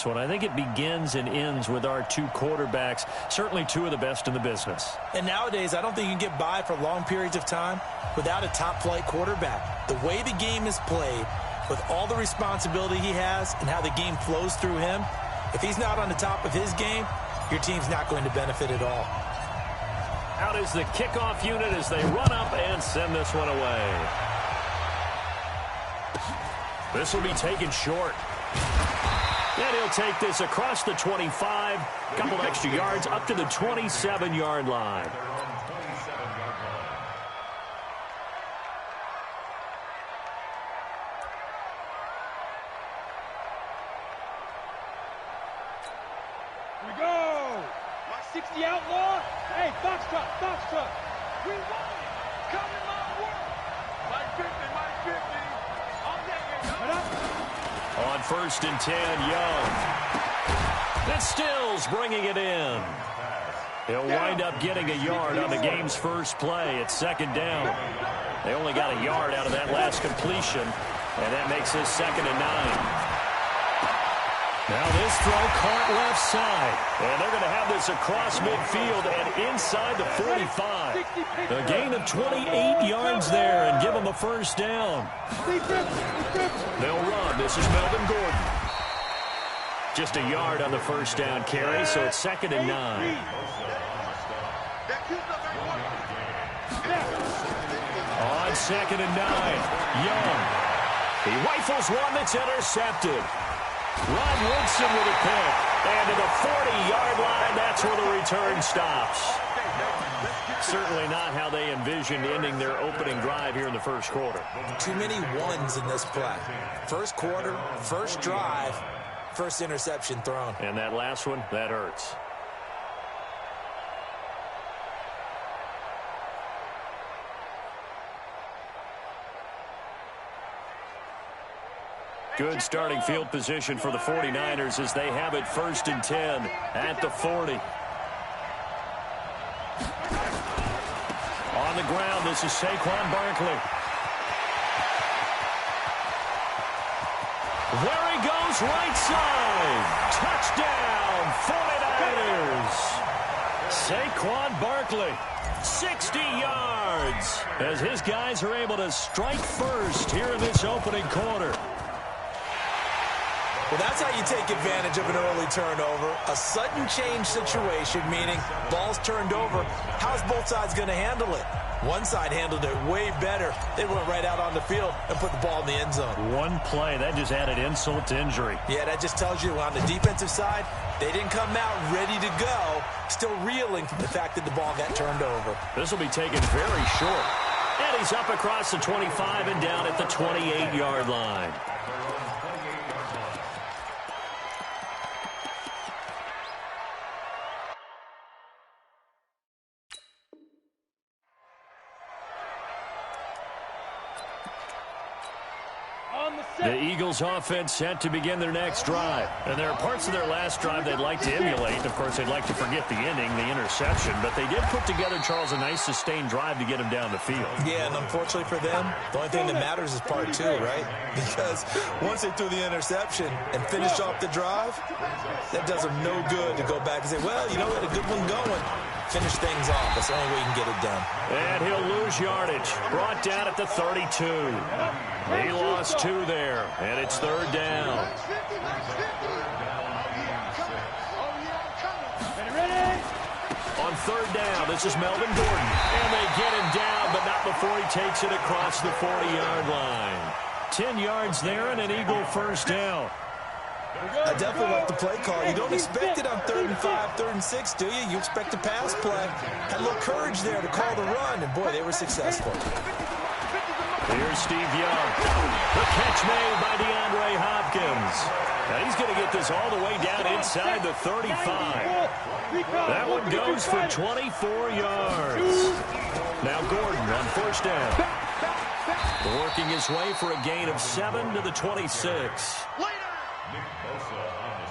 this one. I think it begins and ends with our two quarterbacks, certainly two of the best in the business. And nowadays, I don't think you can get by for long periods of time without a top-flight quarterback. The way the game is played, with all the responsibility he has and how the game flows through him, if he's not on the top of his game, your team's not going to benefit at all. Out is the kickoff unit as they run up and send this one away. This will be taken short. And he'll take this across the 25, a couple extra yards up to the 27-yard line. Here we go. 60 outlaw. Hey, Foxtrot, Foxtrot. We want it. Coming my way. Mike 50, Mike 50. On that. On 1st and 10, Young. And Stills bringing it in. He'll wind up getting a yard on the game's first play. It's 2nd down. They only got a yard out of that last completion, and that makes this 2nd and 9. Now this throw caught left side. And they're going to have this across midfield and inside the 45. A gain of 28 yards there and give them a 1st down. They'll run. This is Melvin Gordon. Just a yard on the 1st down carry, so it's 2nd and 9. On 2nd and 9, Young. He rifles one that's intercepted. Rod Woodson with a pick. And to the 40-yard line, that's where the return stops. Certainly not how they envisioned ending their opening drive here in the 1st quarter. Too many ones in this play. 1st quarter, 1st drive, 1st interception thrown. And that last one, that hurts. Good starting field position for the 49ers as they have it 1st and 10 at the 40. On the ground, this is Saquon Barkley. There he goes, right side. Touchdown, 49ers. Saquon Barkley, 60 yards, as his guys are able to strike first here in this opening quarter. Well, that's how you take advantage of an early turnover. A sudden change situation, meaning ball's turned over. How's both sides going to handle it? One side handled it way better. They went right out on the field and put the ball in the end zone. One play, that just added insult to injury. Yeah, that just tells you on the defensive side, they didn't come out ready to go, still reeling from the fact that the ball got turned over. This will be taken very short. And he's up across the 25 and down at the 28-yard line. The Eagles offense set to begin their next drive. And there are parts of their last drive they'd like to emulate. Of course, they'd like to forget the ending, the interception. But they did put together, Charles, a nice sustained drive to get them down the field. Yeah, and unfortunately for them, the only thing that matters is part 2, right? Because once they threw the interception and finished off the drive, that does them no good to go back and say, well, you know what, a good one going. Finish things off. That's the only way you can get it done. And he'll lose yardage. Brought down at the 32. He lost 2 there, and it's 3rd down. On 3rd down, this is Melvin Gordon. And they get him down, but not before he takes it across the 40-yard line. 10 yards there and an Eagle 1st down. I definitely like the play call. You don't expect it on 3rd and 5, 3rd and 6, do you? You expect a pass play. Had a little courage there to call the run, and boy, they were successful. Here's Steve Young. The catch made by DeAndre Hopkins. Now he's going to get this all the way down inside the 35. That one goes for 24 yards. Now Gordon on 1st down. Working his way for a gain of 7 to the 26.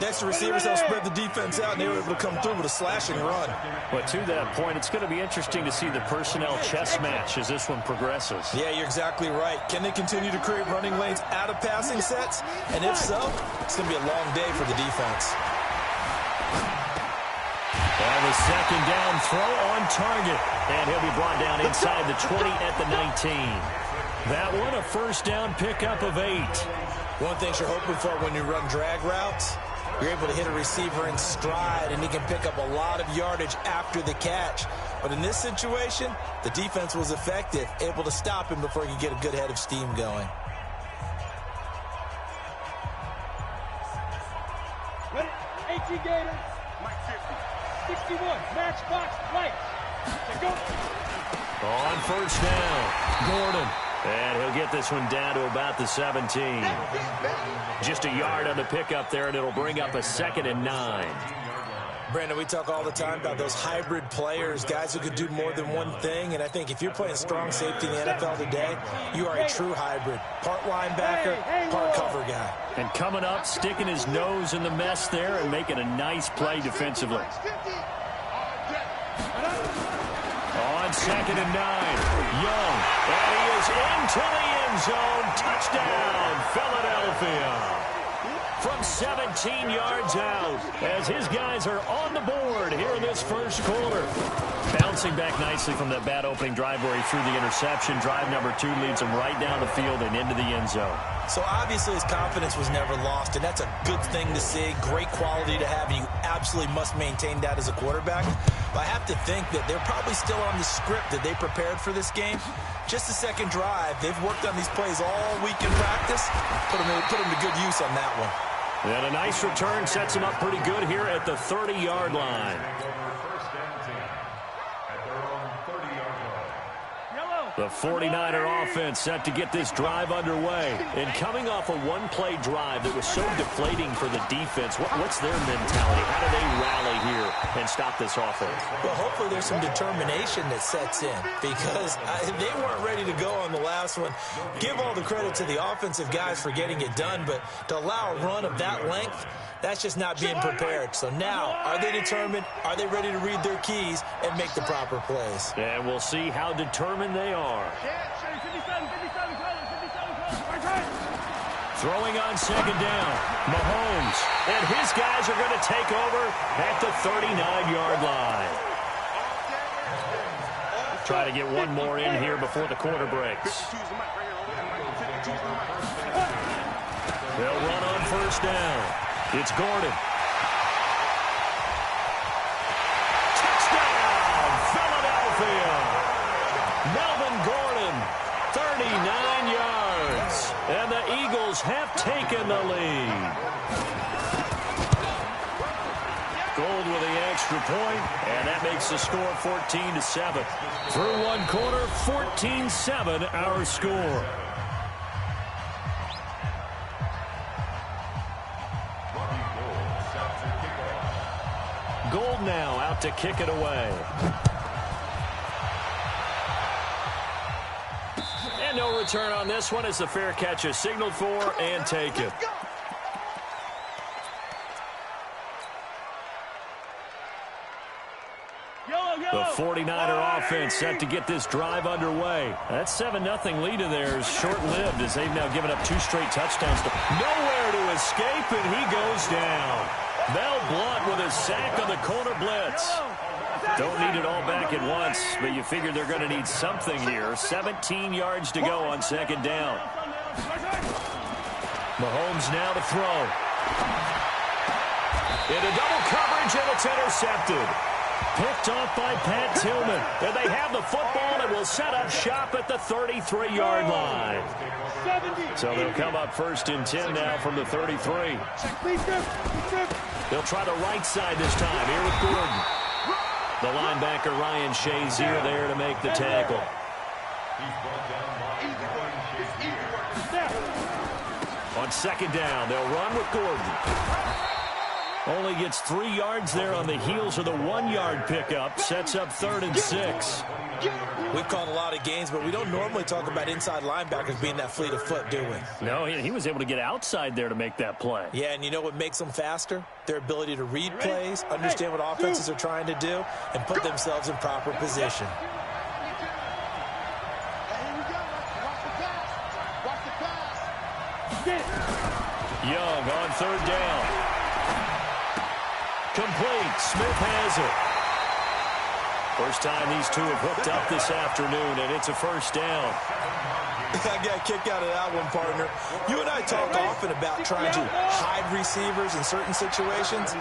Next, the receivers helped spread the defense out, and they were able to come through with a slashing run. But to that point, it's going to be interesting to see the personnel chess match as this one progresses. Yeah, you're exactly right. Can they continue to create running lanes out of passing sets? And if so, it's going to be a long day for the defense. And the second down throw on target. And he'll be brought down inside the 20 at the 19. That one, a first down pickup of 8. One thing you're hoping for when you run drag routes, you're able to hit a receiver in stride, and he can pick up a lot of yardage after the catch. But in this situation, the defense was effective, able to stop him before he could get a good head of steam going. Ready? 18 Gator. Mike 50. 61. Matchbox lights. Go. On first down, Gordon. And he'll get this one down to about the 17. Just a yard on the pickup there, and it'll bring up a 2nd and 9. Brandon, we talk all the time about those hybrid players, guys who could do more than one thing. And I think if you're playing strong safety in the NFL today, you are a true hybrid. Part linebacker, part cover guy. And coming up, sticking his nose in the mess there and making a nice play defensively. On 2nd and 9, Young. And he is into the end zone. Touchdown, Philadelphia. From 17 yards out, as his guys are on the board here in this first quarter. Bouncing back nicely from that bad opening drive where he threw the interception. Drive number 2 leads him right down the field and into the end zone. So obviously his confidence was never lost, and that's a good thing to see. Great quality to have, and you absolutely must maintain that as a quarterback. But I have to think that they're probably still on the script that they prepared for this game. Just the second drive. They've worked on these plays all week in practice. Put them to good use on that one. And a nice return sets him up pretty good here at the 30-yard line. The 49er offense set to get this drive underway. And coming off a one-play drive that was so deflating for the defense, what's their mentality? How do they rally here and stop this offense? Well, hopefully there's some determination that sets in, because they weren't ready to go on the last one. Give all the credit to the offensive guys for getting it done, but to allow a run of that length, that's just not being prepared. So now, are they determined? Are they ready to read their keys and make the proper plays? And we'll see how determined they are. Throwing on second down, Mahomes. And his guys are going to take over at the 39-yard line. Try to get one more in here before the quarter breaks. They'll run on first down. It's Gordon. Touchdown, Philadelphia. Melvin Gordon, 39 yards. And the Eagles have taken the lead. Gold with the extra point, and that makes the score 14-7. Through one quarter, 14-7 our score. Gold now out to kick it away. And no return on this one as the fair catch is signaled for and taken. The 49er offense set to get this drive underway. That 7-0 lead of theirs short-lived as they've now given up 2 straight touchdowns. Nowhere to escape, and he goes down. Mel Blount with a sack on the corner blitz. Don't need it all back at once, but you figure they're going to need something here. 17 yards to go on second down. Mahomes now to throw. Into double coverage, and it's intercepted. Picked off by Pat Tillman. And they have the football and will set up shop at the 33-yard line. So they'll come up first and 10 now from the 33. They'll try the right side this time here with Gordon. The linebacker Ryan Shazier there to make the tackle. On second down, they'll run with Gordon. Only gets 3 yards there on the heels of the 1-yard pickup. Sets up 3rd and 6. We've called a lot of games, but we don't normally talk about inside linebackers being that fleet of foot, do we? No, he was able to get outside there to make that play. Yeah, and you know what makes them faster? Their ability to read plays, understand what offenses are trying to do, and put themselves in proper position. Young on 3rd down. Complete. Smith has it. First time these two have hooked up this afternoon, and it's a 1st down. I got a kick out of that one, partner. You and I talk often about trying to hide receivers in certain situations,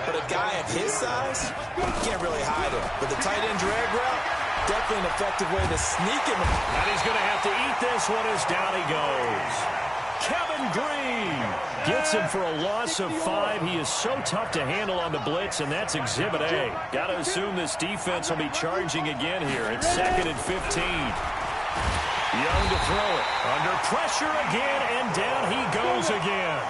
but a guy of his size, you can't really hide him. But the tight end drag route, definitely an effective way to sneak him. And he's going to have to eat this one as down he goes. Kevin Green gets him for a loss of 5. He is so tough to handle on the blitz, and that's Exhibit A. Got to assume this defense will be charging again here. It's 2nd and 15. Young to throw it. Under pressure again, and down he goes again.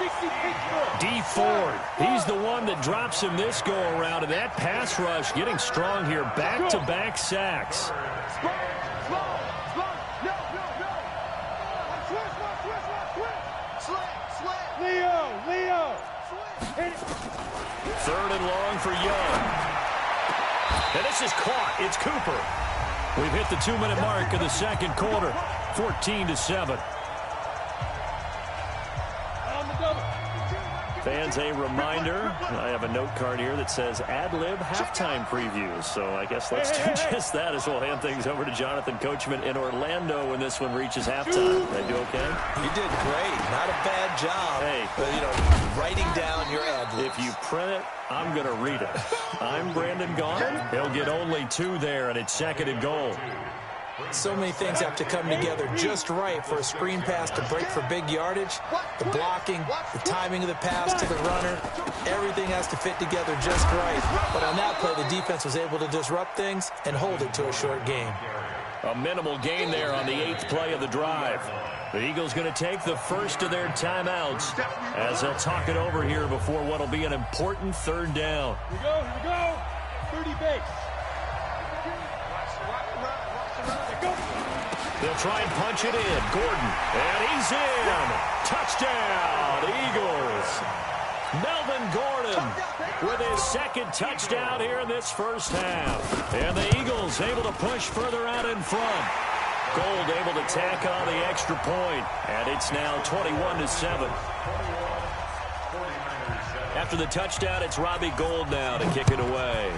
D. Ford, he's the one that drops him this go-around, and that pass rush getting strong here. Back-to-back sacks. Leo. 3rd and long for Young. And this is caught. It's Cooper. We've hit the 2-minute mark of the 2nd quarter. 14-7. Fans, a reminder, I have a note card here that says ad-lib halftime previews. So I guess let's do just that as we'll hand things over to Jonathan Coachman in Orlando when this one reaches halftime. Did I do okay? You did great. Not a bad job. Hey. But, writing down your ad-libs. If you print it, I'm going to read it. I'm Brandon Gaughan. He'll get only 2 there, and it's 2nd and goal. So many things have to come together just right for a screen pass to break for big yardage. The blocking, the timing of the pass to the runner, everything has to fit together just right. But on that play, the defense was able to disrupt things and hold it to a short game. A minimal gain there on the 8th play of the drive. The Eagles going to take the first of their timeouts as they'll talk it over here before what will be an important 3rd down. Here we go. 30 base. They'll try and punch it in. Gordon, and he's in. Touchdown, Eagles. Melvin Gordon with his 2nd touchdown here in this first half. And the Eagles able to push further out in front. Gold able to tack on the extra point, and it's now 21-7. After the touchdown, it's Robbie Gould now to kick it away.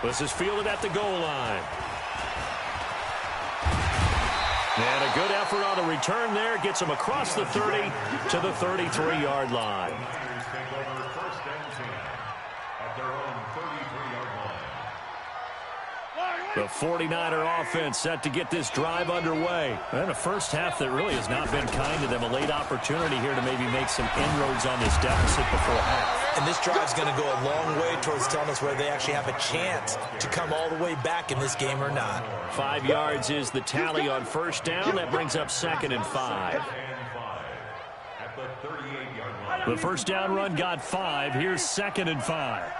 This is fielded at the goal line. And a good effort on the return there. Gets him across the 30 to the 33-yard line. The 49er offense set to get this drive underway. And a first half that really has not been kind to them. A late opportunity here to maybe make some inroads on this deficit before half. And this drive's going to go a long way towards telling us whether they actually have a chance to come all the way back in this game or not. 5 yards is the tally on 1st down. That brings up 2nd and 5. The 1st down run got 5. Here's 2nd and 5.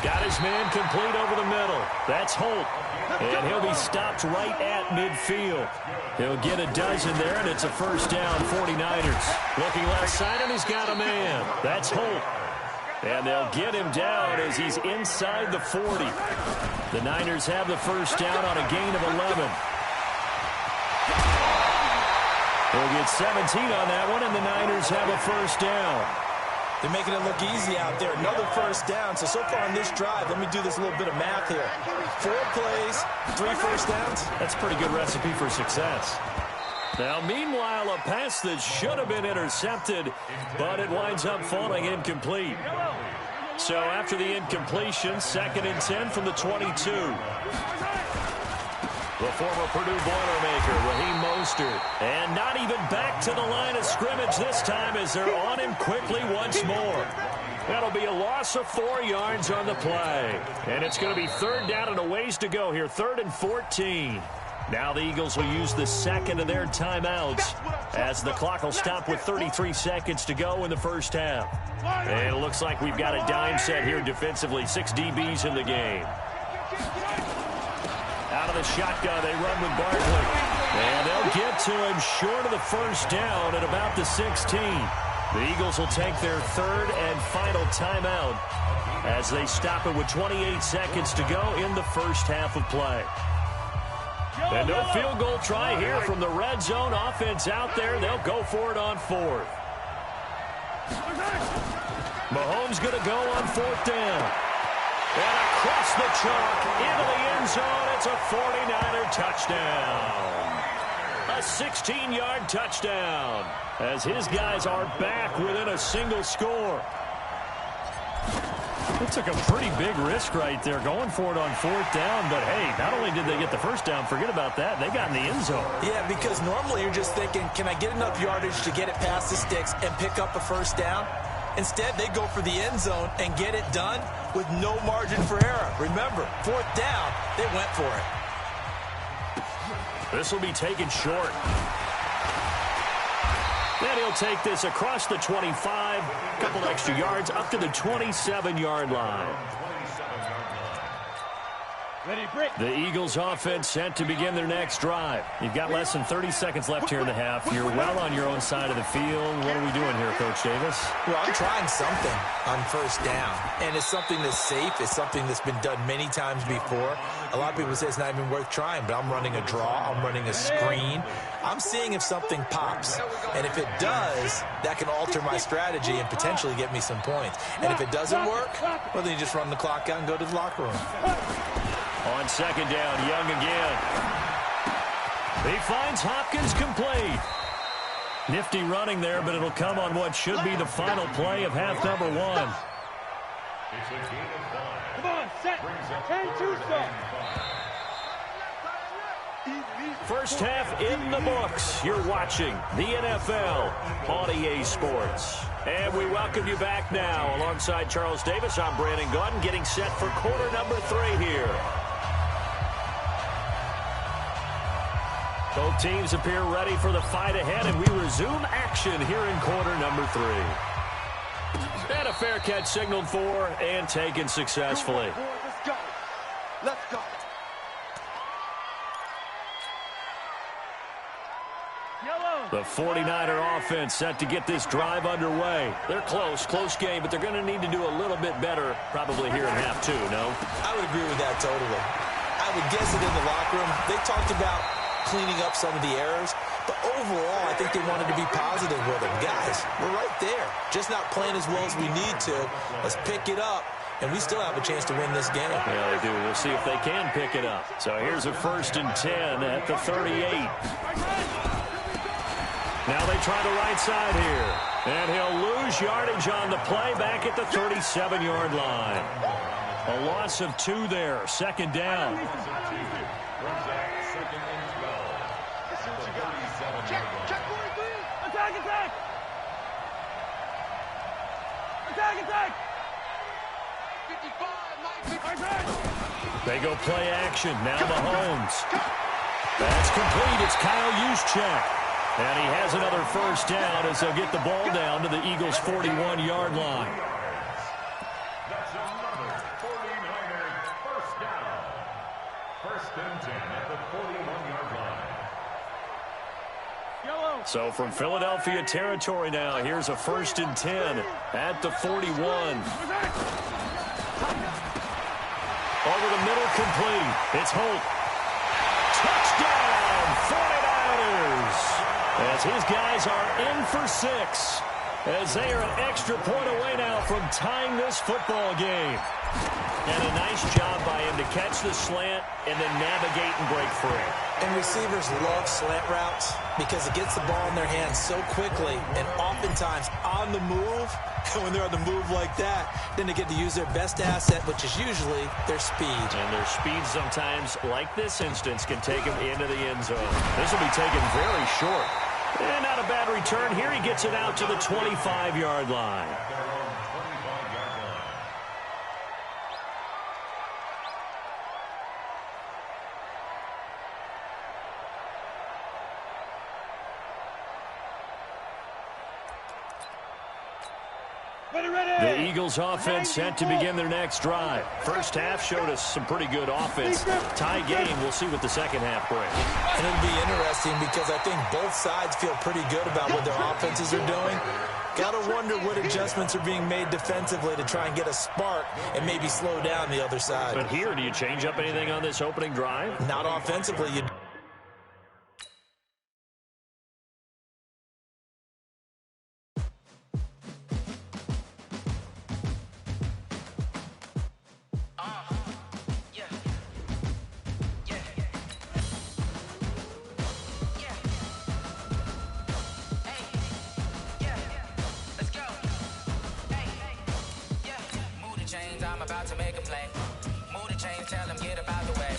Got his man complete over the middle. That's Holt. And he'll be stopped right at midfield. He'll get a dozen there, and it's a 1st down, 49ers. Looking left side, and he's got a man. That's Holt. And they'll get him down as he's inside the 40. The Niners have the 1st down on a gain of 11. They'll get 17 on that one, and the Niners have a 1st down. They're making it look easy out there. Another 1st down. So far on this drive, let me do this little bit of math here. 4 plays, 3 1st downs. That's a pretty good recipe for success. Now, meanwhile, a pass that should have been intercepted, but it winds up falling incomplete. So after the incompletion, 2nd and 10 from the 22. The former Purdue Boilermaker, Raheem Mostert. And not even back to the line of scrimmage this time as they're on him quickly once more. That'll be a loss of 4 yards on the play. And it's going to be 3rd down and a ways to go here. 3rd and 14. Now the Eagles will use the second of their timeouts as the clock will stop with 33 seconds to go in the first half. And it looks like we've got a dime set here defensively. 6 DBs in the game. Out of the shotgun, they run with Barkley. And they'll get to him short of the first down at about the 16. The Eagles will take their third and final timeout as they stop it with 28 seconds to go in the first half of play. And no field goal try here from the red zone offense out there. They'll go for it on fourth. Mahomes going to go on fourth down. And across the chalk into the end zone. It's a 49er touchdown. A 16-yard touchdown as his guys are back within a single score. It took a pretty big risk right there going for it on fourth down. But, hey, not only did they get the first down, forget about that, they got in the end zone. Yeah, because normally you're just thinking, can I get enough yardage to get it past the sticks and pick up a first down? Instead, they go for the end zone and get it done with no margin for error. Remember, fourth down, they went for it. This will be taken short. Then he'll take this across the 25, a couple extra yards, up to the 27-yard line. The Eagles offense set to begin their next drive. You've got less than 30 seconds left here in the half. You're well on your own side of the field. What are we doing here, Coach Davis? Well, I'm trying something on first down, and it's something that's safe. It's something that's been done many times before. A lot of people say it's not even worth trying, but I'm running a draw. I'm running a screen. I'm seeing if something pops, and if it does, that can alter my strategy and potentially get me some points. And if it doesn't work, well, then you just run the clock out and go to the locker room. On second down, Young again. He finds Hopkins complete. Nifty running there, but it'll come on what should be the final play of half number one. Come on, set. 10-2 stop. First half in the books. You're watching the NFL on EA Sports. And we welcome you back now. Alongside Charles Davis, I'm Brandon Gunn, getting set for quarter number 3 here. Both teams appear ready for the fight ahead, and we resume action here in quarter number 3. And a fair catch signaled for and taken successfully. Let's go. Let's go. The 49er offense set to get this drive underway. They're close game, but they're going to need to do a little bit better probably here in half 2, no? I would agree with that totally. I would guess it in the locker room. They talked about cleaning up some of the errors, but overall, I think they wanted to be positive with them. Guys, we're right there. Just not playing as well as we need to. Let's pick it up, and we still have a chance to win this game. Yeah, they do. We'll see if they can pick it up. So here's a 1st and 10 at the 38. Now they try the right side here. And he'll lose yardage on the play back at the 37-yard line. A loss of 2 there. Second down. Attack! They go play action. Now Mahomes. That's complete. It's Kyle Juszczyk. And he has another first down as they'll get the ball down to the Eagles' 41-yard line. That's another 49er first down. 1st and 10 at the 41-yard line. So from Philadelphia territory now, here's a 1st and 10 at the 41. Over the middle, complete. It's Holt. Touchdown, 49ers! As his guys are in for 6, as they are an extra point away now from tying this football game. And a nice job by him to catch the slant and then navigate and break free. And receivers love slant routes because it gets the ball in their hands so quickly and oftentimes on the move. And when they're on the move like that, then they get to use their best asset, which is usually their speed. And their speed sometimes, like this instance, can take them into the end zone. This will be taken very short. And not a bad return. Here he gets it out to the 25-yard line. The Eagles offense set to begin their next drive. First half showed us some pretty good offense. Tie game. We'll see what the second half brings. And it'll be interesting because I think both sides feel pretty good about what their offenses are doing. Got to wonder what adjustments are being made defensively to try and get a spark and maybe slow down the other side. But here, do you change up anything on this opening drive? Not offensively. I'm about to make a play. Move the chains, tell them get about the way.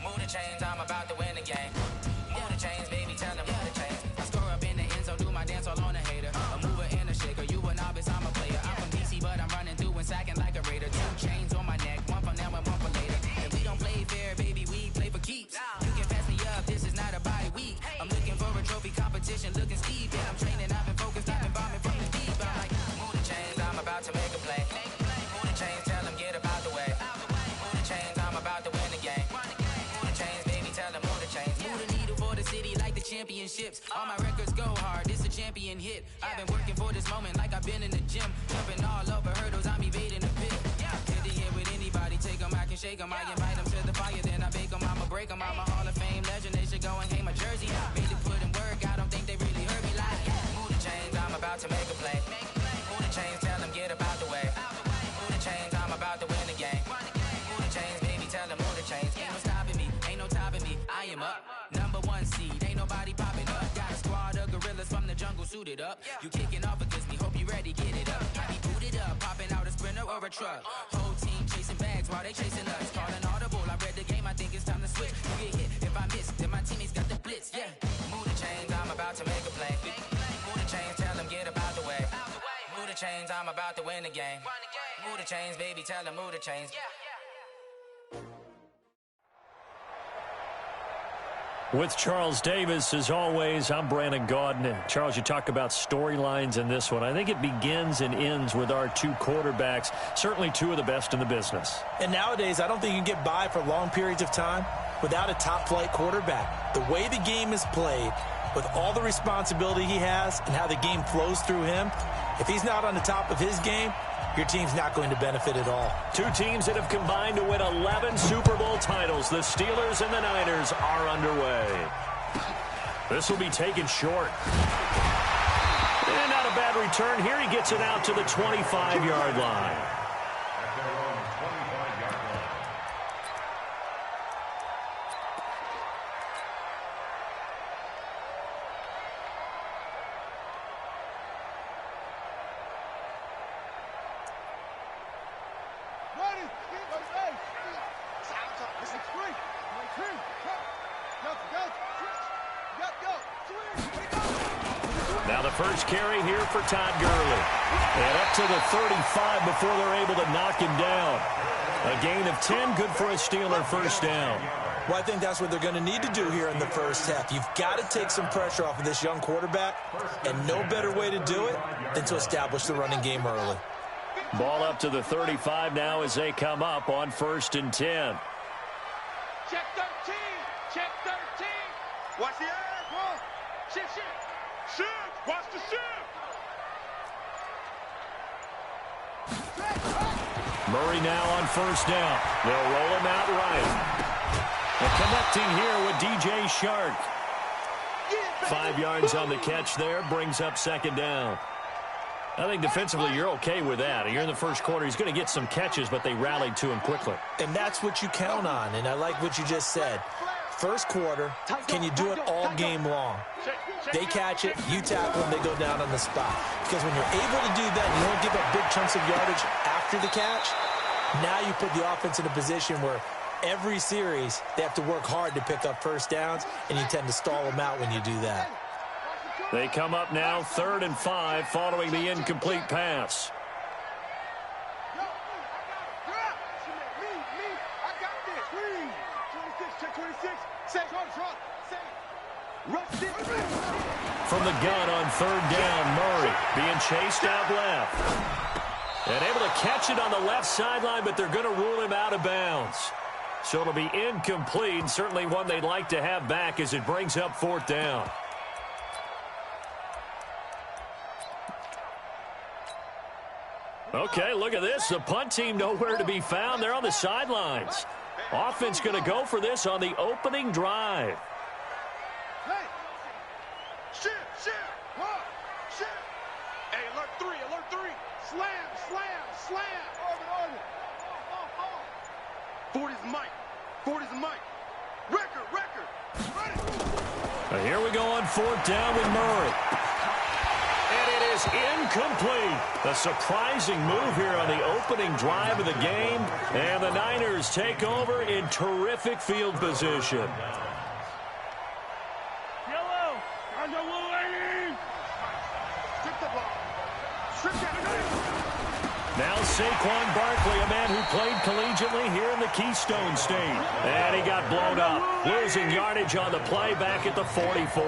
Move the chains, I'm about to win the game. Move the chains, baby, tell them move the chains. I score up in the end zone, do my dance all on a hater. A mover and a shaker, you a novice, I'm a player. I'm from DC, but I'm running through and sacking like a raider. 2 chains on my neck, one for now and one for later. And we don't play fair, baby, we play for keeps. You can pass me up, this is not a bye week. I'm looking for a trophy competition, looking steep. Yeah, I'm training, I've been focused, I've been bombing from the deep. I'm like, move the chains, I'm about to make a play. Move the chains, tell them get about the way. Move the chains, I'm about to win the game. Move the chains, baby, tell them move the chains. Move the needle for the city like the championships. All my records go hard, this a champion hit. I've been working for this moment like I've been in the gym. Jumping all over hurdles, I'm evading the pit. Hit the hit with anybody, take them, I can shake them. I invite them to the fire, then I bake them. I'ma break them, I'm a Hall of Fame legend. They should go and hang my jersey. Made it put in work, I don't think they really heard me like. Move the chains, I'm about to make a play. Move the chains, tell them get about the way. Move the chains, I'm about to win the game. Move the chains, baby, tell them move the chains. Ain't no stopping me, ain't no topping me. I am up, #1 seed, ain't nobody popping up. Got a squad of gorillas from the jungle suited up. You kicking off against me, hope you ready, get it up. I be booted up, popping out a sprinter or a truck. Whole team chasing bags while they chasing us. Calling audible, I read the game, I think it's time to switch. You get hit, if I miss, then my teammates got the blitz, yeah. Move the chains, I'm about to make a play. Move the chains, tell them get about the way. Move the chains, I'm about to win the game. Move the chains, baby, tell them move the chains. With Charles Davis, as always, I'm Brandon Gaudin. Charles, you talk about storylines in this one. I think it begins and ends with our 2 quarterbacks, certainly 2 of the best in the business. And nowadays, I don't think you can get by for long periods of time without a top-flight quarterback. The way the game is played, with all the responsibility he has and how the game flows through him, if he's not on the top of his game, your team's not going to benefit at all. 2 teams that have combined to win 11 Super Bowl titles. The Steelers and the Niners are underway. This will be taken short. And not a bad return here. He gets it out to the 25-yard line. Now the first carry here for Todd Gurley. And up to the 35 before they're able to knock him down. A gain of 10, good for a Steeler first down. Well, I think that's what they're going to need to do here in the first half. You've got to take some pressure off of this young quarterback, and no better way to do it than to establish the running game early. Ball up to the 35 now as they come up on 1st and 10. Check 13. Check 13. Watch the air. One. Shift, shift. Shift. Watch the shift. Murray now on 1st down. They'll roll him out right. And connecting here with DJ Shark. 5 yards on the catch there. Brings up 2nd down. I think defensively you're okay with that. You're in the first quarter. He's going to get some catches, but they rallied to him quickly. And that's what you count on, and I like what you just said. First quarter, can you do it all game long? They catch it, you tackle them, they go down on the spot. Because when you're able to do that, you don't give up big chunks of yardage after the catch, now you put the offense in a position where every series they have to work hard to pick up first downs, and you tend to stall them out when you do that. They come up now 3rd and 5 following the incomplete pass. From the gun on 3rd down, Murray being chased out left. And able to catch it on the left sideline, but they're going to rule him out of bounds. So it'll be incomplete, certainly one they'd like to have back as it brings up 4th down. Okay, look at this. The punt team nowhere to be found. They're on the sidelines. Offense going to go for this on the opening drive. Hey! Shift! What? Shift! Hey, alert 3! Slam! 40's Mike! Record! Ready! Here we go on 4th down with Murray. And it is incomplete. A surprising move here on the opening drive of the game. And the Niners take over in terrific field position. Yellow! On the little lady! Strip the ball! Strip that! Now Saquon Barkley, a man who played collegiately here in the Keystone State. And he got blown up, losing yardage on the play back at the 44.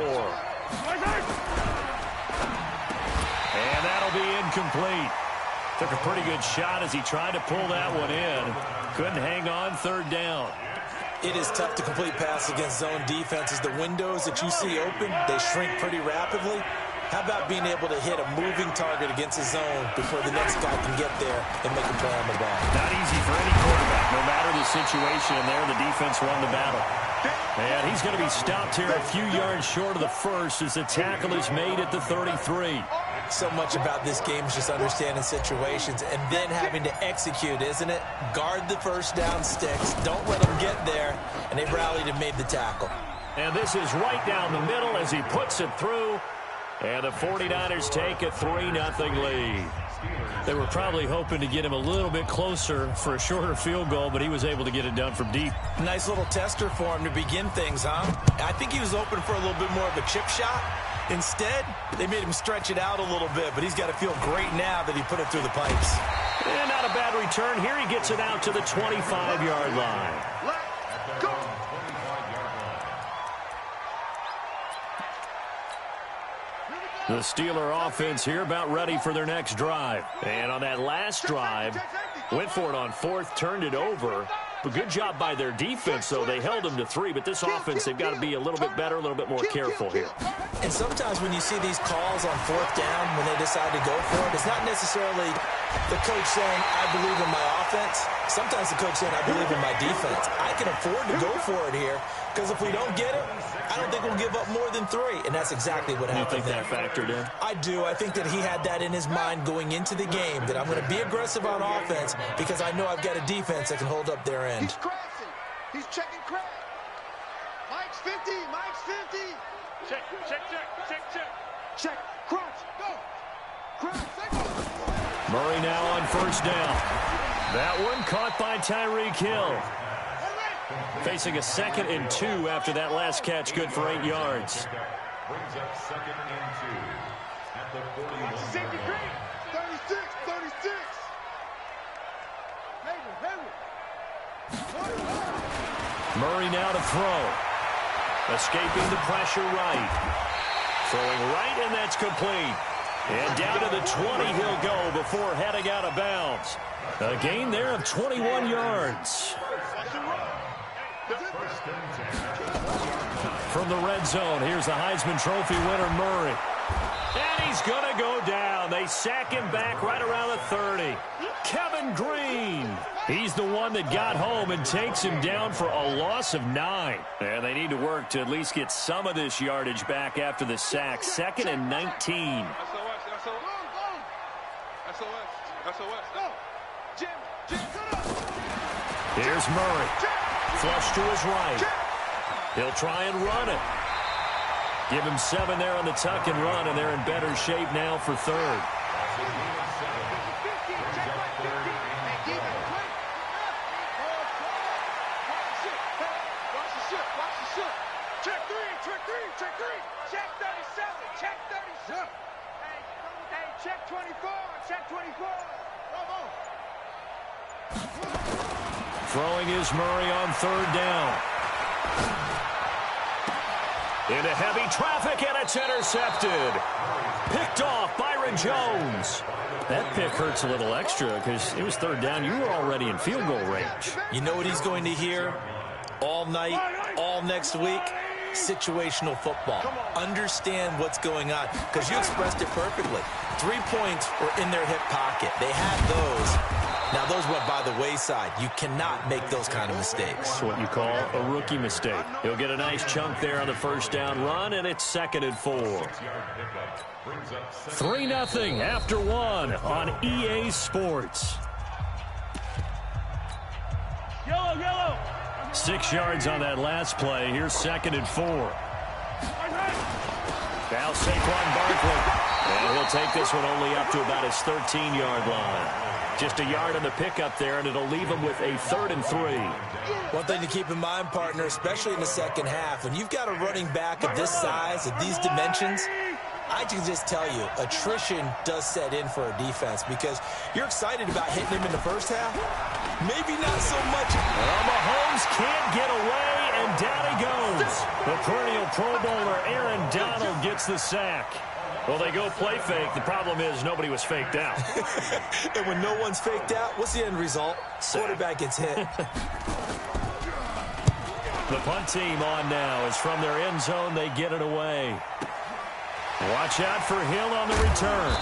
And that'll be incomplete. Took a pretty good shot as he tried to pull that one in. Couldn't hang on 3rd down. It is tough to complete pass against zone defenses. The windows that you see open, they shrink pretty rapidly. How about being able to hit a moving target against a zone before the next guy can get there and make a play on the ball? Not easy for any quarterback, no matter the situation, and there the defense won the battle. And he's going to be stopped here a few yards short of the first as the tackle is made at the 33. So much about this game is just understanding situations and then having to execute, isn't it? Guard the first down sticks. Don't let them get there. And they rallied and made the tackle. And this is right down the middle as he puts it through. And the 49ers take a 3-0 lead. They were probably hoping to get him a little bit closer for a shorter field goal, but he was able to get it done from deep. Nice little tester for him to begin things, huh? I think he was open for a little bit more of a chip shot. Instead, they made him stretch it out a little bit, but he's got to feel great now that he put it through the pipes. And not a bad return. Here he gets it out to the 25-yard line. Let's go! The Steeler offense here about ready for their next drive. And on that last drive, went for it on 4th, turned it over. But good job by their defense, though. They held them to 3, but this offense, they've got to be a little bit better, a little bit more careful here. And sometimes when you see these calls on 4th down, when they decide to go for it, it's not necessarily the coach saying, I believe in my offense. Sometimes the coach saying, I believe in my defense. I can afford to go for it here, because if we don't get it, I don't think we'll give up more than 3. And that's exactly what happened. You think that factored in? I do. I think that he had that in his mind going into the game, that I'm going to be aggressive on offense because I know I've got a defense that can hold up their end. He's crashing. He's checking crash. Mike's 50. Check. Check. Crunch. Go. Crunch. Murray now on 1st down. That one caught by Tyreek Hill. Facing a 2nd and 2 after that last catch, good for 8 yards. Brings up 2nd and 2 at the 41. 36. Murray now to throw. Escaping the pressure right. Throwing right, and that's complete. And down to the 20 he'll go before heading out of bounds. A gain there of 21 yards. From the red zone, here's the Heisman Trophy winner, Murray. And he's going to go down. They sack him back right around the 30. Kevin Green. He's the one that got home and takes him down for a loss of 9. And they need to work to at least get some of this yardage back after the sack. 2nd and 19. Here's Murray. Flush to his right. He'll try and run it. Give him 7 there on the tuck and run, and they're in better shape now for 3rd. Check 37. Hey, check 24. Throwing is Murray on 3rd down. Into heavy traffic, and it's intercepted. Picked off Byron Jones. That pick hurts a little extra because it was third down. You were already in field goal range. You know what he's going to hear all night, all next week? Situational football. Understand what's going on, because you expressed it perfectly. 3 points were in their hip pocket. They had those. Now, those went by the wayside. You cannot make those kind of mistakes. That's what you call a rookie mistake. He'll get a nice chunk there on the first down run, and it's 2nd and 4. 3-0 after 1 on EA Sports. Yellow, yellow. 6 yards on that last play. Here's 2nd and 4. Now Saquon Barkley. And he'll take this one only up to about his 13-yard line. Just a yard on the pickup there, and it'll leave him with a 3rd and 3. One thing to keep in mind, partner, especially in the second half, when you've got a running back of this size, of these dimensions, I can just tell you, attrition does set in for a defense, because you're excited about hitting him in the first half. Maybe not so much. Well, Mahomes can't get away, and down he goes. The perennial Pro Bowler Aaron Donald gets the sack. Well, they go play fake. The problem is nobody was faked out. And when no one's faked out, what's the end result? Quarterback gets hit. The punt team on now. Is from their end zone. They get it away. Watch out for Hill on the return.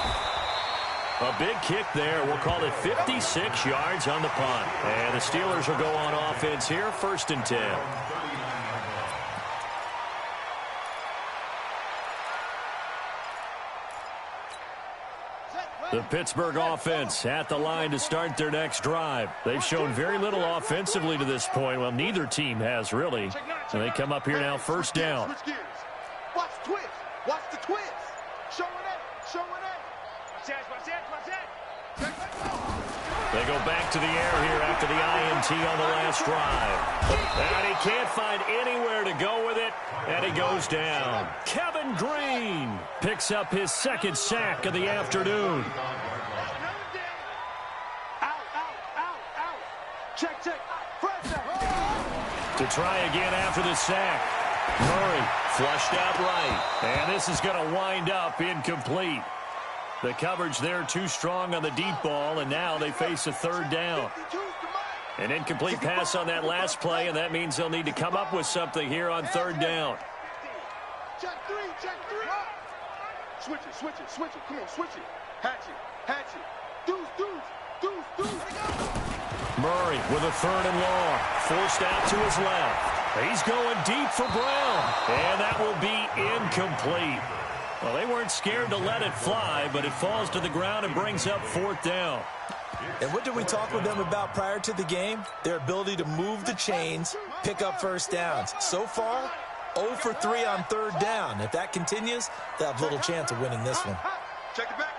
A big kick there. We'll call it 56 yards on the punt. And the Steelers will go on offense here. 1st and 10. The Pittsburgh offense at the line to start their next drive. They've shown very little offensively to this point. Well, neither team has, really. And they come up here now, 1st down. Watch the twist. Watch the twist. Show it up. Show it up. Watch that. They go back to the air here after the INT on the last drive. And he can't find anywhere to go with it, and he goes down. Kevin Green picks up his 2nd sack of the afternoon. Out. Check. To try again after the sack. Murray flushed out right. And this is going to wind up incomplete. The coverage there too strong on the deep ball, and now they face a 3rd down. An incomplete pass on that last play, and that means they'll need to come up with something here on 3rd down. Check three. Switch it. Come on, switch it. Hatch it. Deuce. Murray with a 3rd and long. Forced out to his left. He's going deep for Brown. And that will be incomplete. Well, they weren't scared to let it fly, but it falls to the ground and brings up 4th down. And what did we talk with them about prior to the game? Their ability to move the chains, pick up 1st downs. So far, 0 for 3 on 3rd down. If that continues, they'll have little chance of winning this one. Check the backer.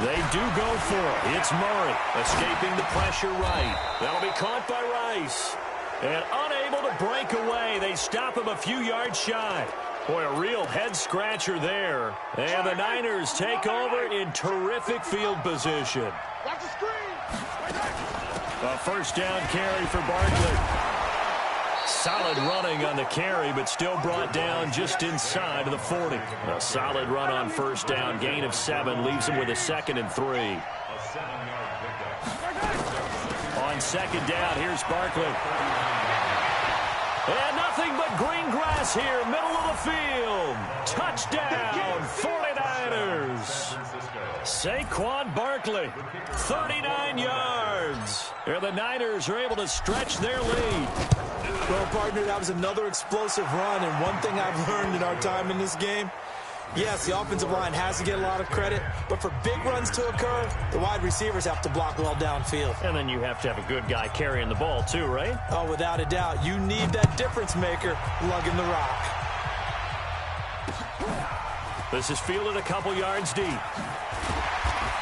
They do go for it. It's Murray escaping the pressure right. That'll be caught by Rice. And unable to break away, they stop him a few yards shy. Boy, a real head-scratcher there. And the Niners take over in terrific field position. Watch the screen. A 1st down carry for Barkley. Solid running on the carry, but still brought down just inside of the 40. A solid run on 1st down. Gain of 7 leaves him with a 2nd and 3. On 2nd down, here's Barkley. And nothing but green grass here, middle of the field. Touchdown, 49ers. Saquon Barkley, 39 yards. And the Niners are able to stretch their lead. Well, partner, that was another explosive run, and one thing I've learned in our time in this game, yes, the offensive line has to get a lot of credit, but for big runs to occur, the wide receivers have to block well downfield. And then you have to have a good guy carrying the ball too, right? Oh, without a doubt. You need that difference maker lugging the rock. This is fielded a couple yards deep.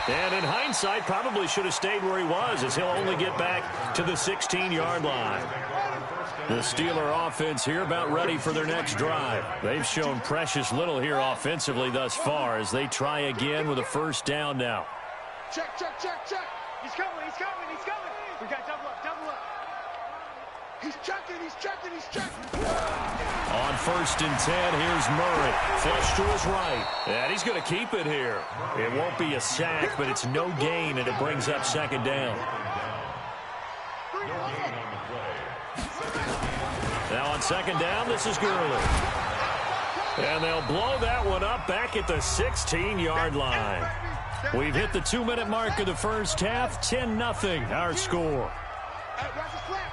And in hindsight, probably should have stayed where he was, as he'll only get back to the 16-yard line. The Steeler offense here about ready for their next drive. They've shown precious little here offensively thus far as they try again with a 1st down now. Check. He's coming. We got double up. He's checking. On 1st and 10, here's Murray. Flush to his right. And he's going to keep it here. It won't be a sack, but it's no gain, and it brings up 2nd down. Now on 2nd down, this is Gurley. And they'll blow that one up back at the 16-yard line. We've hit the 2-minute mark of the first half. 10-0, our score. Hey, watch the slant.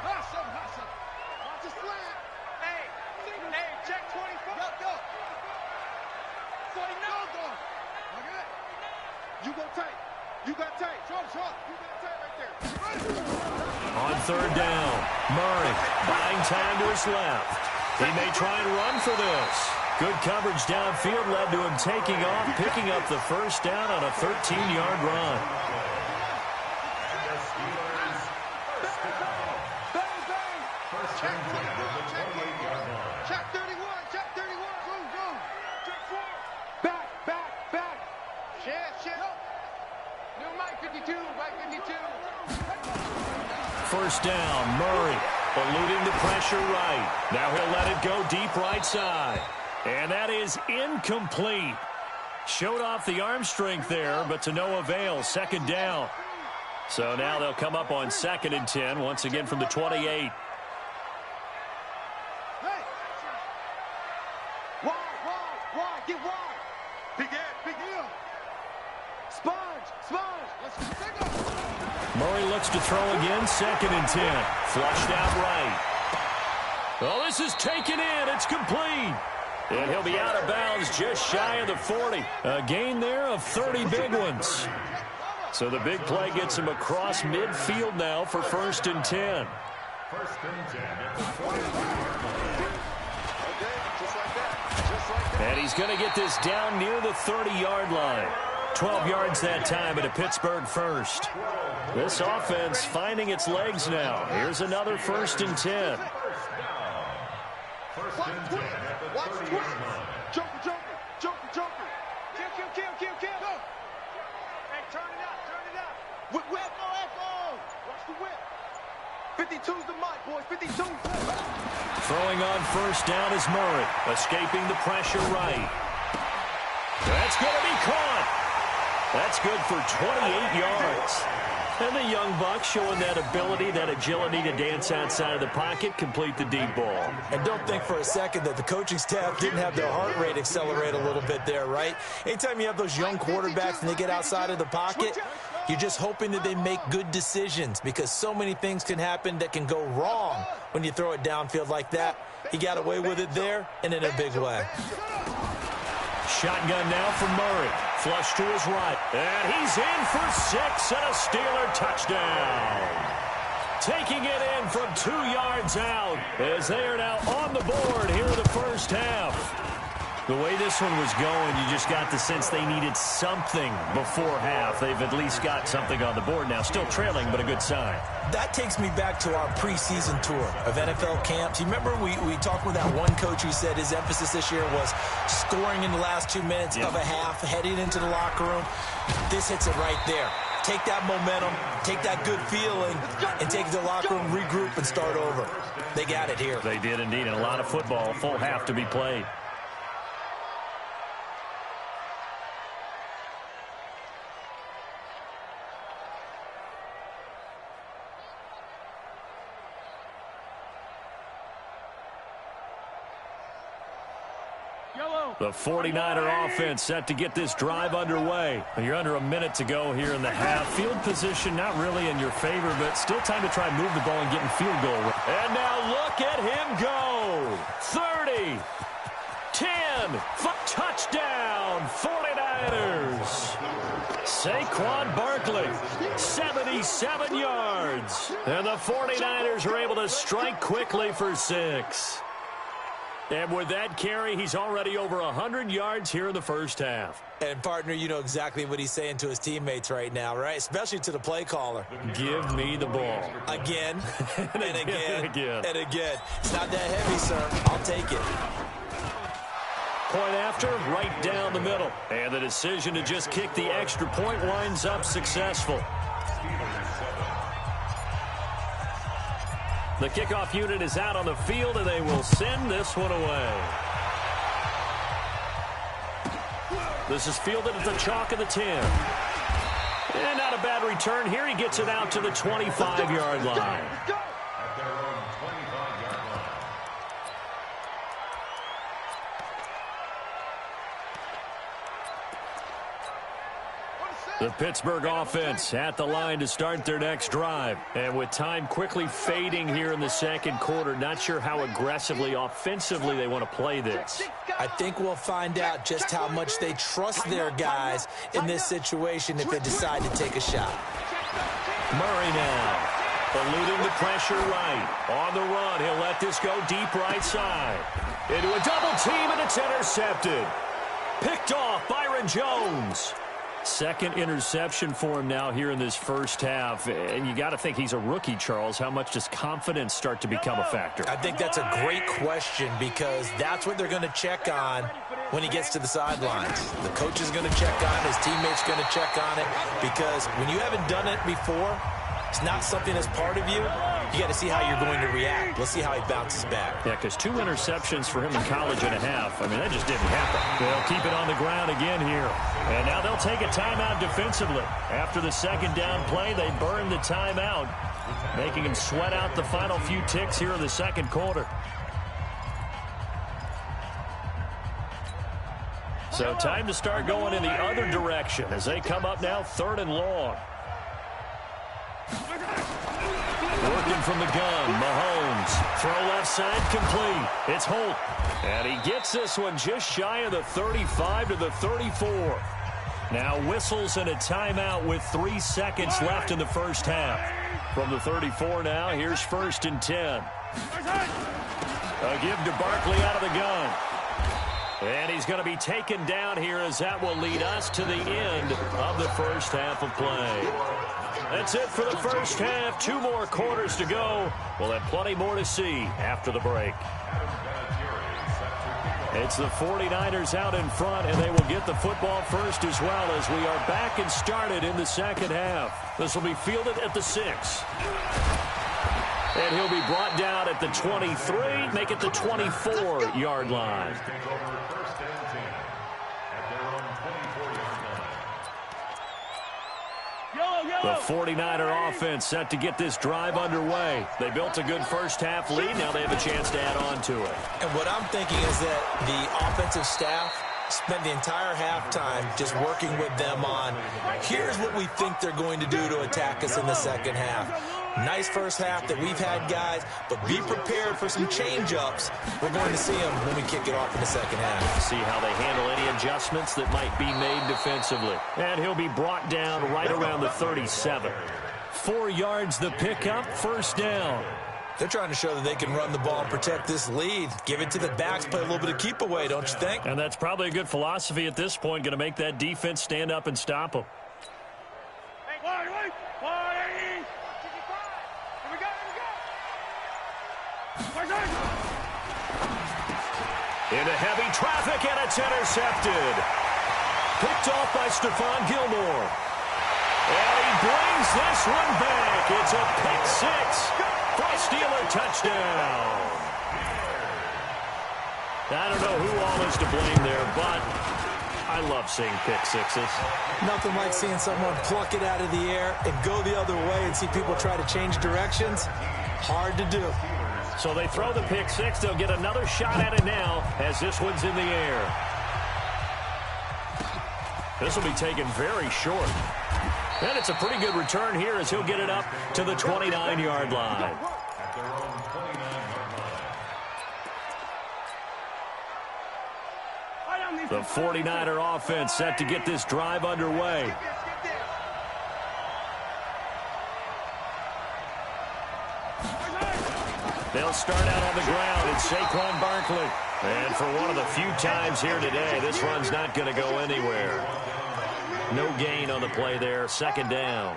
Hustle. Watch the slant. Hey, check 24. Go. 49. Go. Okay. You go tight. You got tight. Trump. You got tight right there. On 3rd down, Murray buying time to his left. He may try and run for this. Good coverage downfield led to him taking off, picking up the 1st down on a 13-yard run. Check 31. Go. Check 4. Back. Shit. New Mike 52. 1st down, Murray eluding the pressure right. Now he'll let it go deep right side. And that is incomplete. Showed off the arm strength there, but to no avail. 2nd down. So now they'll come up on 2nd and 10, once again from the 28. Hey. Wide. Get wide. Big hill. Sponge. Let's take off. Murray looks to throw again. 2nd and 10. Flushed out right. Well, this is taken in. It's complete. And he'll be out of bounds just shy of the 40. A gain there of 30 big ones. So the big play gets him across midfield now for 1st and 10. 1st and 10 at the 40. And he's going to get this down near the 30-yard line. 12 yards that time at a Pittsburgh 1st. This offense finding its legs now. Here's another 1st and 10. 1st and 10 at the 30-yard line. Joker. Kill. Go. Hey, turn it up. Whip. Watch the whip. 52's the mic, boys. 52's the mic. Throwing on 1st down is Murray. Escaping the pressure right. That's going to be caught. That's good for 28 yards. And the young buck showing that ability, that agility to dance outside of the pocket, complete the deep ball. And don't think for a second that the coaching staff didn't have their heart rate accelerate a little bit there, right? Anytime you have those young quarterbacks and they get outside of the pocket, you're just hoping that they make good decisions because so many things can happen that can go wrong when you throw it downfield like that. He got away with it there and in a big way. Shotgun now for Murray. Flush to his right. And he's in for 6 and a Steeler touchdown. Taking it in from 2 yards out as they are now on the board here in the first half. The way this one was going, you just got the sense they needed something before half. They've at least got something on the board now. Still trailing, but a good sign. That takes me back to our preseason tour of NFL camps. You remember we talked with that one coach who said his emphasis this year was scoring in the last 2 minutes of a half, heading into the locker room. This hits it right there. Take that momentum, take that good feeling, and take it to the locker room, regroup, and start over. They got it here. They did indeed, and a lot of football, full half to be played. The 49er offense set to get this drive underway. You're under a minute to go here in the half. Field position not really in your favor, but still time to try and move the ball and get in field goal. And now look at him go. 30, 10, touchdown, 49ers. Saquon Barkley, 77 yards. And the 49ers are able to strike quickly for 6. And with that carry, he's already over 100 yards here in the first half. And, partner, you know exactly what he's saying to his teammates right now, right? Especially to the play caller. Give me the ball. Again, and again, and again. It's not that heavy, sir. I'll take it. Point after, right down the middle. And the decision to just kick the extra point winds up successful. The kickoff unit is out on the field, and they will send this one away. This is fielded at the chalk of the 10. And not a bad return here. He gets it out to the 25-yard line. At their own 25-yard line. The Pittsburgh offense at the line to start their next drive. And with time quickly fading here in the second quarter, not sure how aggressively, offensively they want to play this. I think we'll find out just how much they trust their guys in this situation if they decide to take a shot. Murray now, eluding the pressure right. On the run, he'll let this go deep right side. Into a double team, and it's intercepted. Picked off Byron Jones. Second interception for him now here in this first half. And you got to think he's a rookie, Charles. How much does confidence start to become a factor? I think that's a great question because that's what they're going to check on when he gets to the sidelines. The coach is going to check on it. His teammates going to check on it because when you haven't done it before, it's not something that's part of you. You got to see how you're going to react. Let's see how he bounces back. Yeah, because 2 interceptions for him in college and a half. I mean, that just didn't happen. They'll keep it on the ground again here. And now they'll take a timeout defensively. After the second down play, they burn the timeout, making him sweat out the final few ticks here in the second quarter. So time to start going in the other direction as they come up now 3rd and long. Working from the gun, Mahomes. Throw left side, complete. It's Holt. And he gets this one just shy of the 35 to the 34. Now whistles and a timeout with 3 seconds left in the first half. From the 34 now, here's 1st and 10. A give to Barkley out of the gun. And he's going to be taken down here as that will lead us to the end of the first half of play. That's it for the first half. 2 more quarters to go. We'll have plenty more to see after the break. It's the 49ers out in front, and they will get the football first as well as we are back and started in the second half. This will be fielded at the 6. And he'll be brought down at the 23, make it the 24-yard line. The 49er offense set to get this drive underway. They built a good first half lead. Now they have a chance to add on to it. And what I'm thinking is that the offensive staff spent the entire halftime just working with them on, here's what we think they're going to do to attack us in the second half. Nice first half that we've had, guys, but be prepared for some change-ups. We're going to see them when we kick it off in the second half. See how they handle any adjustments that might be made defensively. And he'll be brought down right around the 37. 4 yards the pickup, 1st down. They're trying to show that they can run the ball and protect this lead. Give it to the backs, play a little bit of keep away, don't you think? And that's probably a good philosophy at this point, going to make that defense stand up and stop them. Into heavy traffic, and it's intercepted. Picked off by Stephon Gilmore. And he brings this one back. It's a pick 6 for a Steeler touchdown. I don't know who all is to blame there, but I love seeing pick 6s. Nothing like seeing someone pluck it out of the air and go the other way and see people try to change directions. Hard to do. So they throw the pick 6. They'll get another shot at it now as this one's in the air. This will be taken very short. And it's a pretty good return here as he'll get it up to the 29-yard line. The 49er offense set to get this drive underway. They'll start out on the ground. It's Saquon Barkley. And for one of the few times here today, this run's not going to go anywhere. No gain on the play there. 2nd down.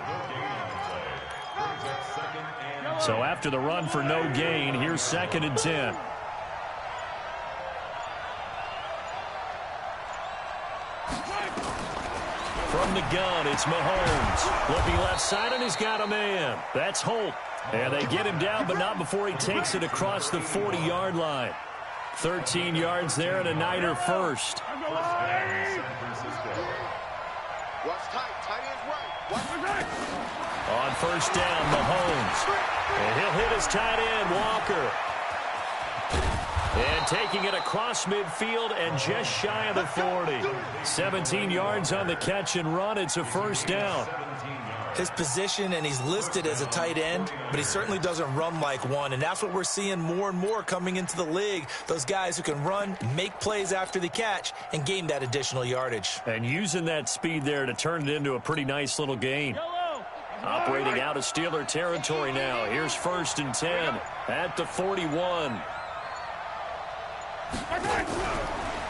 So after the run for no gain, here's 2nd and 10. From the gun, it's Mahomes. Looking left side, and he's got a man. That's Holt. And they get him down, but not before he takes it across the 40-yard line. 13 yards there and a Niner first. On first down, Mahomes. And he'll hit his tight end, Walker. And taking it across midfield and just shy of the 40. 17 yards on the catch and run. It's a first down. His position, and he's listed as a tight end, but he certainly doesn't run like one, and that's what we're seeing more and more coming into the league. Those guys who can run, make plays after the catch, and gain that additional yardage. And using that speed there to turn it into a pretty nice little gain. Operating out of Steeler territory now. Here's first and 10 at the 41.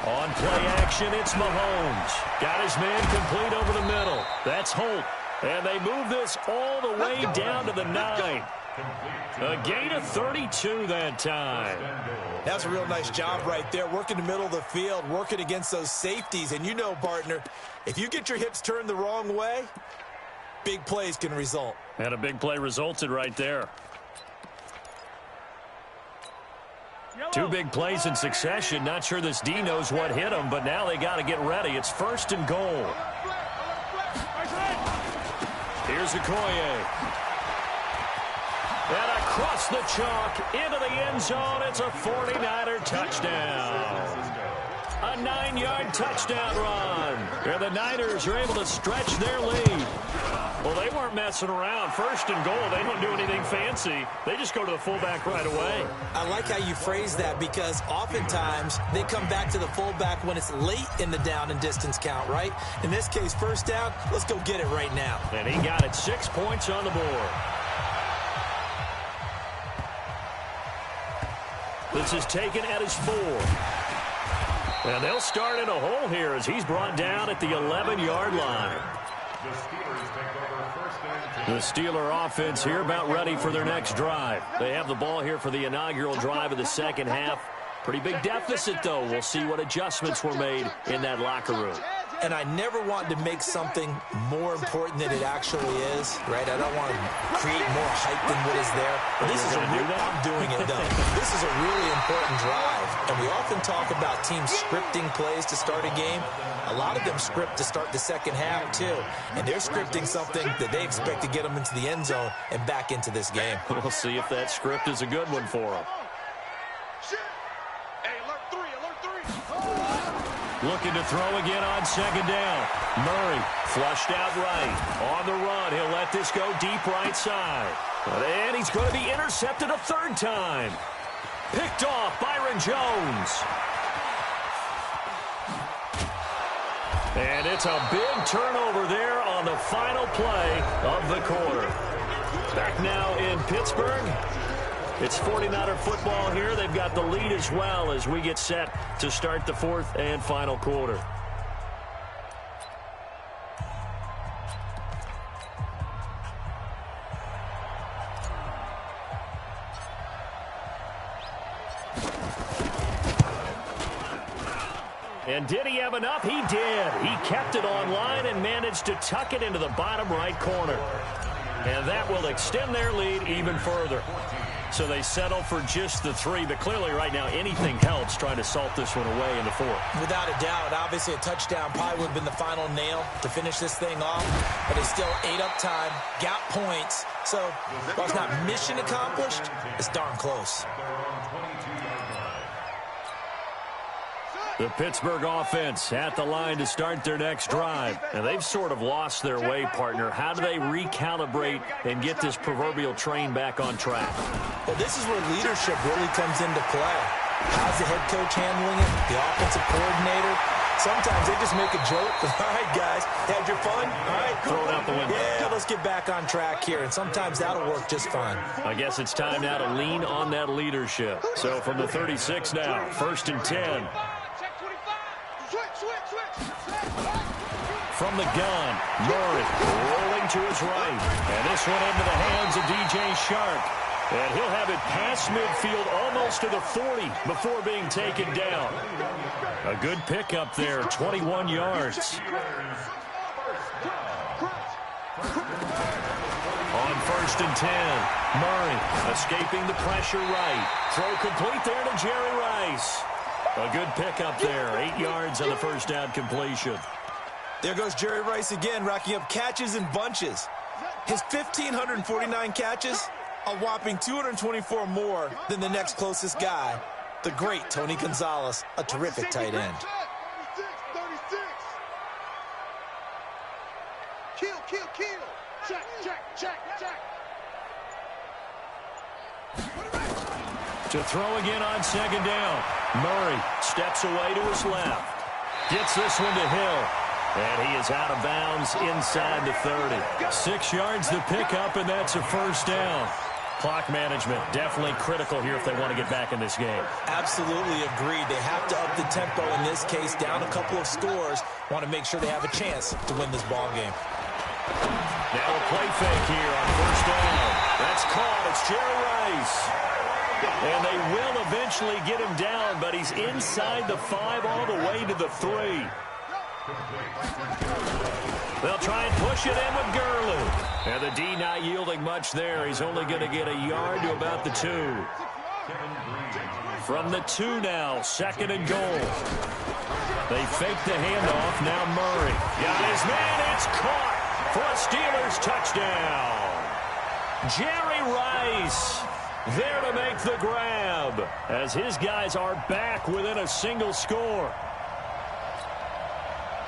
On play action, it's Mahomes. Got his man complete over the middle. That's Holt. And they move this all the way down to the 9. A gain of 32 that time. That's a real nice job right there, working the middle of the field, working against those safeties. And you know, partner, if you get your hips turned the wrong way, big plays can result. And a big play resulted right there. Two big plays in succession. Not sure this D knows what hit him, but now they got to get ready. It's first and goal. Here's Okoye. And across the chalk into the end zone. It's a 49er touchdown. A 9-yard touchdown run. And the Niners are able to stretch their lead. Well, they weren't messing around. First and goal, they don't do anything fancy. They just go to the fullback right away. I like how you phrase that, because oftentimes they come back to the fullback when it's late in the down and distance count, right? In this case, first down, let's go get it right now. And he got it. 6 points on the board. This is taken at his 4. And they'll start in a hole here as he's brought down at the 11-yard line. The Steeler offense here about ready for their next drive. They have the ball here for the inaugural drive of the second half. Pretty big deficit, though. We'll see what adjustments were made in that locker room. And I never want to make something more important than it actually is, right? I don't want to create more hype than what is there. But this is I'm doing it, though. This is a really important drive. And we often talk about teams scripting plays to start a game. A lot of them script to start the second half, too. And they're scripting something that they expect to get them into the end zone and back into this game. We'll see if that script is a good one for them. Looking to throw again on second down. Murray flushed out right. On the run, he'll let this go deep right side. And he's going to be intercepted a third time. Picked off Byron Jones. And it's a big turnover there on the final play of the quarter. Back now in Pittsburgh. It's 49er football here. They've got the lead as well as we get set to start the fourth and final quarter. And did he have enough? He did. He kept it online and managed to tuck it into the bottom right corner. And that will extend their lead even further. So they settle for just the 3, but clearly right now anything helps trying to salt this one away in the 4th. Without a doubt, obviously a touchdown probably would have been the final nail to finish this thing off, but they still ate up time, got points. So while it's not mission accomplished, it's darn close. The Pittsburgh offense at the line to start their next drive. And they've sort of lost their way, partner. How do they recalibrate and get this proverbial train back on track? Well, this is where leadership really comes into play. How's the head coach handling it? The offensive coordinator? Sometimes they just make a joke. All right, guys, had your fun? All right. Throw it out the window. Yeah, let's get back on track here. And sometimes that'll work just fine. I guess it's time now to lean on that leadership. So from the 36 now, first and 10. From the gun, Murray rolling to his right. And this one into the hands of DJ Shark. And he'll have it past midfield almost to the 40 before being taken down. A good pickup there, 21 yards. On 1st and 10. Murray escaping the pressure right. Throw complete there to Jerry Rice. A good pickup there. 8 yards on the first down completion. There goes Jerry Rice again, racking up catches in bunches. His 1,549 catches, a whopping 224 more than the next closest guy, the great Tony Gonzalez, a terrific tight end. 36. Kill. Check. To throw again on 2nd down. Murray steps away to his left. Gets this one to Hill. And he is out of bounds inside the 30. 6 yards to pick up, and that's a 1st down. Clock management definitely critical here if they want to get back in this game. Absolutely agreed. They have to up the tempo in this case, down a couple of scores. Want to make sure they have a chance to win this ball game. Now a play fake here on 1st down. That's caught. It's Jerry Rice. And they will eventually get him down, but he's inside the 5 all the way to the 3. They'll try and push it in with Gurley. And the D not yielding much there. He's only going to get a yard to about the 2. From the 2 now, 2nd and goal. They fake the handoff. Now Murray. Got his man. It's caught for a Steelers touchdown. Jerry Rice there to make the grab as his guys are back within a single score.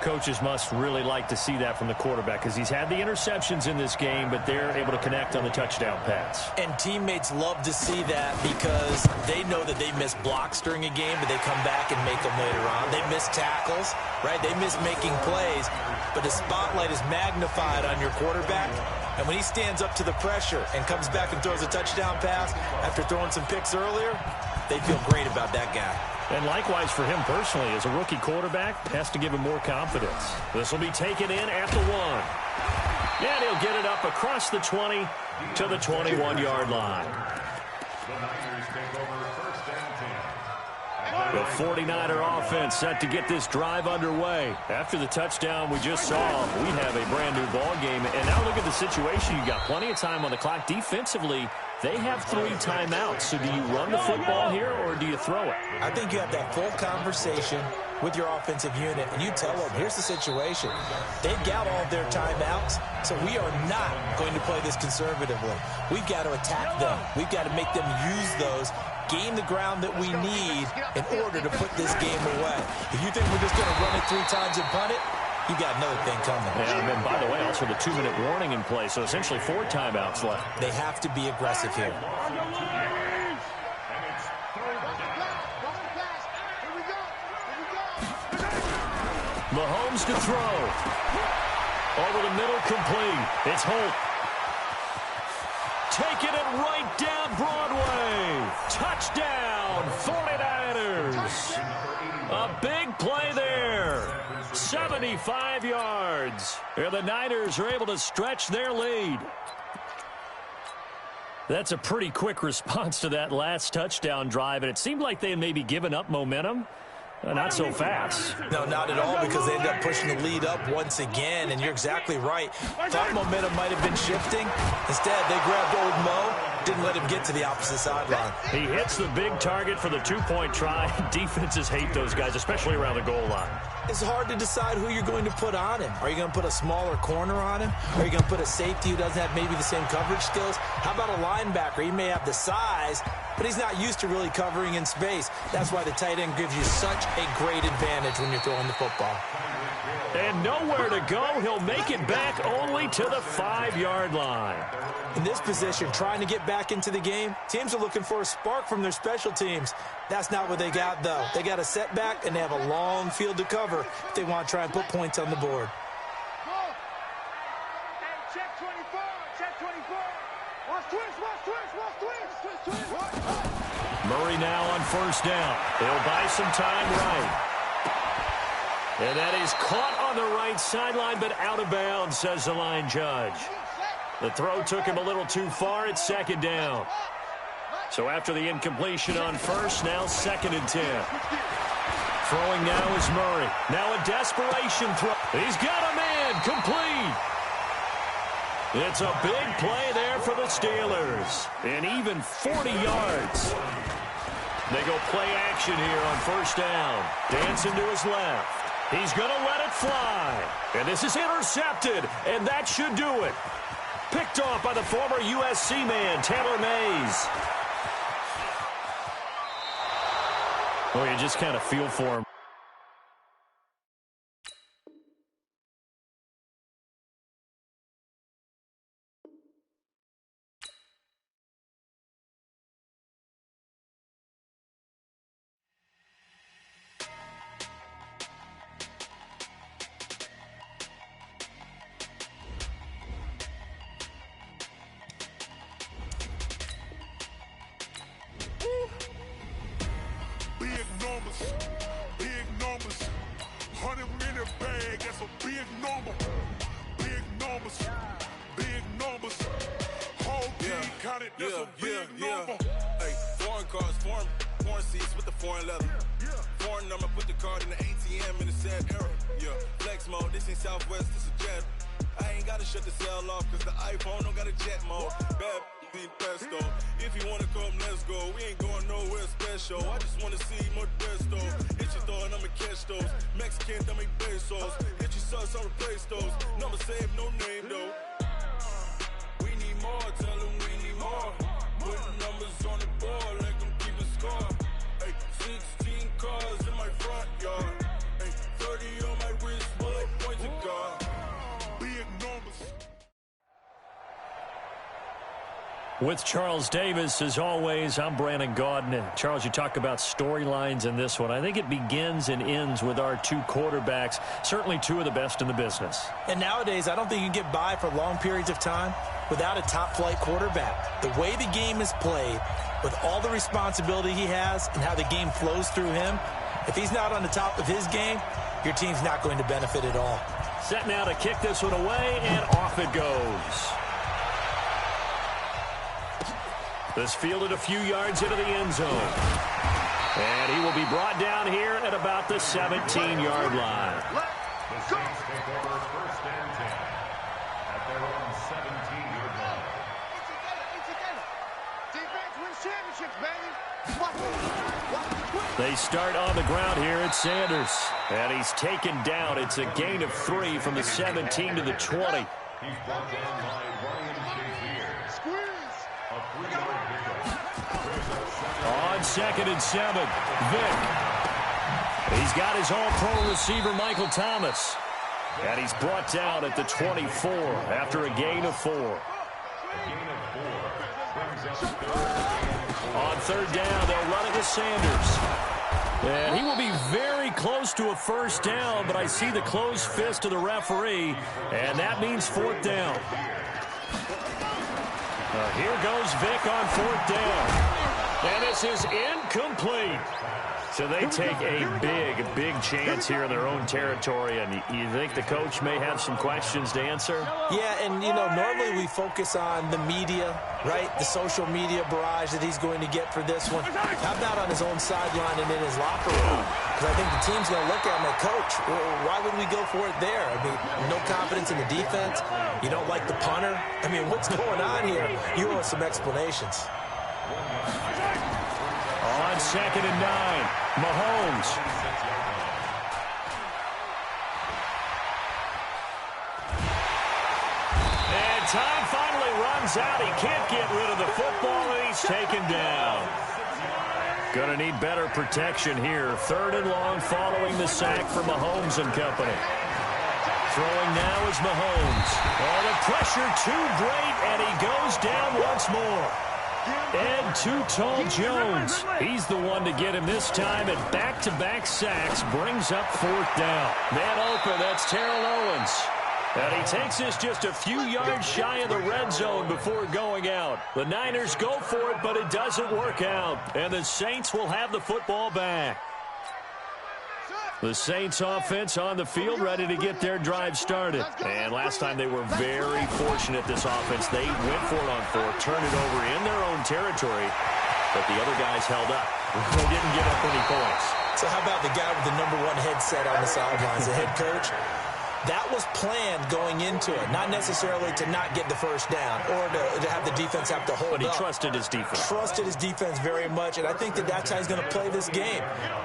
Coaches must really like to see that from the quarterback because he's had the interceptions in this game, but they're able to connect on the touchdown pass. And teammates love to see that because they know that they miss blocks during a game, but they come back and make them later on. They miss tackles, right? They miss making plays, but the spotlight is magnified on your quarterback. And when he stands up to the pressure and comes back and throws a touchdown pass after throwing some picks earlier, they feel great about that guy. And likewise for him personally, as a rookie quarterback, has to give him more confidence. This will be taken in at the 1. And he'll get it up across the 20 to the 21-yard line. The 49er offense set to get this drive underway. After the touchdown we just saw, we have a brand new ball game. And now look at the situation. You got plenty of time on the clock. Defensively, they have 3 timeouts. So do you run the football here or do you throw it? I think you have that full conversation with your offensive unit, and you tell them, here's the situation. They've got all of their timeouts, so we are not going to play this conservatively. We've got to attack them. We've got to make them use those, gain the ground that we need in order to put this game away. If you think we're just going to run it 3 times and punt it, you got another thing coming. Yeah, and then, by the way, also the 2-minute warning in play, so essentially 4 timeouts left. They have to be aggressive here. Mahomes to throw. Over the middle, complete. It's Holt. Taking it right down Broadway. Touchdown, 49ers. A big play there. 75 yards. And the Niners are able to stretch their lead. That's a pretty quick response to that last touchdown drive, and it seemed like they had maybe given up momentum. Not so fast. No, not at all, because they ended up pushing the lead up once again, and you're exactly right. Thought momentum might have been shifting. Instead, they grabbed old Mo, didn't let him get to the opposite sideline. He hits the big target for the 2-point try. Defenses hate those guys, especially around the goal line. It's hard to decide who you're going to put on him. Are you going to put a smaller corner on him? Are you going to put a safety who doesn't have maybe the same coverage skills? How about a linebacker? He may have the size, but he's not used to really covering in space. That's why the tight end gives you such a great advantage when you're throwing the football. And nowhere to go. He'll make it back only to the 5-yard line. In this position, trying to get back into the game, teams are looking for a spark from their special teams. That's not what they got, though. They got a setback, and they have a long field to cover if they want to try and put points on the board. Check 24. Check 24. Watch twist. Murray now on 1st down. He'll buy some time right. And that is caught on the right sideline, but out of bounds, says the line judge. The throw took him a little too far. It's 2nd down. So after the incompletion on 1st, now 2nd and 10. Throwing now is Murray. Now a desperation throw. He's got a man. Complete. It's a big play there for the Steelers. And even 40 yards. They go play action here on first down. Dancing to his left. He's going to let it fly. And this is intercepted. And that should do it. Picked off by the former USC man, Taylor Mays. Oh, you just kind of feel for him. Big numbers, 100-minute bag, that's a big number. Big numbers, whole team counted, that's a big number. Hey, foreign cars, foreign seats with the foreign leather. Foreign number, put the card in the ATM in the sad era. Yeah, flex mode, this ain't Southwest, this a jet. I ain't gotta shut the cell off, cause the iPhone don't got a jet mode. Bad pesto. If you wanna come, let's go. We ain't going nowhere special. I just wanna see Modesto. Hit your thought, I'ma catch those. Mexican, I make pesos. Hit your sauce, I'll replace those. Number save, no name though. We need more, tell them we need more. Putting numbers on the board, like I'm keeping score. Hey, 16 cars in my front yard. Hey, 30 on my wrist, bullet point to God. Big numbers. With Charles Davis, as always, I'm Brandon Gaudin. And Charles, you talk about storylines in this one. I think it begins and ends with our two quarterbacks, certainly two of the best in the business. And nowadays, I don't think you can get by for long periods of time without a top-flight quarterback. The way the game is played, with all the responsibility he has and how the game flows through him, if he's not on the top of his game, your team's not going to benefit at all. Set now to kick this one away, and off it goes. This fielded a few yards into the end zone. And he will be brought down here at about the 17-yard line. The Saints take over first and 10 at their own 17-yard line. Defense wins championships, baby. They start on the ground here at Sanders. And he's taken down. It's a gain of 3 from the 17 to the 20. He's brought down by Ryan Shazier. Squeeze. A 3-yard pickup. On 2nd and 7, Vick. He's got his all-pro receiver, Michael Thomas. And he's brought down at the 24 after a gain of 4. A gain of 4 brings up third and 4. On 3rd down, they'll run it with Sanders. And he will be very close to a first down, but I see the closed fist of the referee, and that means 4th down. Here goes Vick on 4th down. And this is incomplete. So they take a big chance here in their own territory. And you think the coach may have some questions to answer? Yeah, and, you know, normally we focus on the media, right? The social media barrage that he's going to get for this one. How about on his own sideline and in his locker room? Because I think the team's going to look at him like, Coach, why would we go for it there? I mean, no confidence in the defense. You don't like the punter. I mean, what's going on here? You owe us some explanations. On 2nd and 9, Mahomes. And time finally runs out. He can't get rid of the football, and he's taken down. Going to need better protection here. 3rd and long following the sack for Mahomes and company. Throwing now is Mahomes. Oh, the pressure too great, and he goes down once more. And Too-Tall Jones. He's the one to get him this time, and back-to-back sacks brings up 4th down. Man open, that's Terrell Owens. And he takes this just a few yards shy of the red zone before going out. The Niners go for it, but it doesn't work out. And the Saints will have the football back. The Saints offense on the field, ready to get their drive started. And last time they were very fortunate, this offense. They went for it on 4th, turned it over in their own territory, but the other guys held up. They didn't give up any points. So how about the guy with the #1 headset on the sidelines, the head coach? That was planned going into it, not necessarily to not get the first down or to have the defense have to hold up. But he trusted his defense. Trusted his defense very much, and I think that's how he's going to play this game.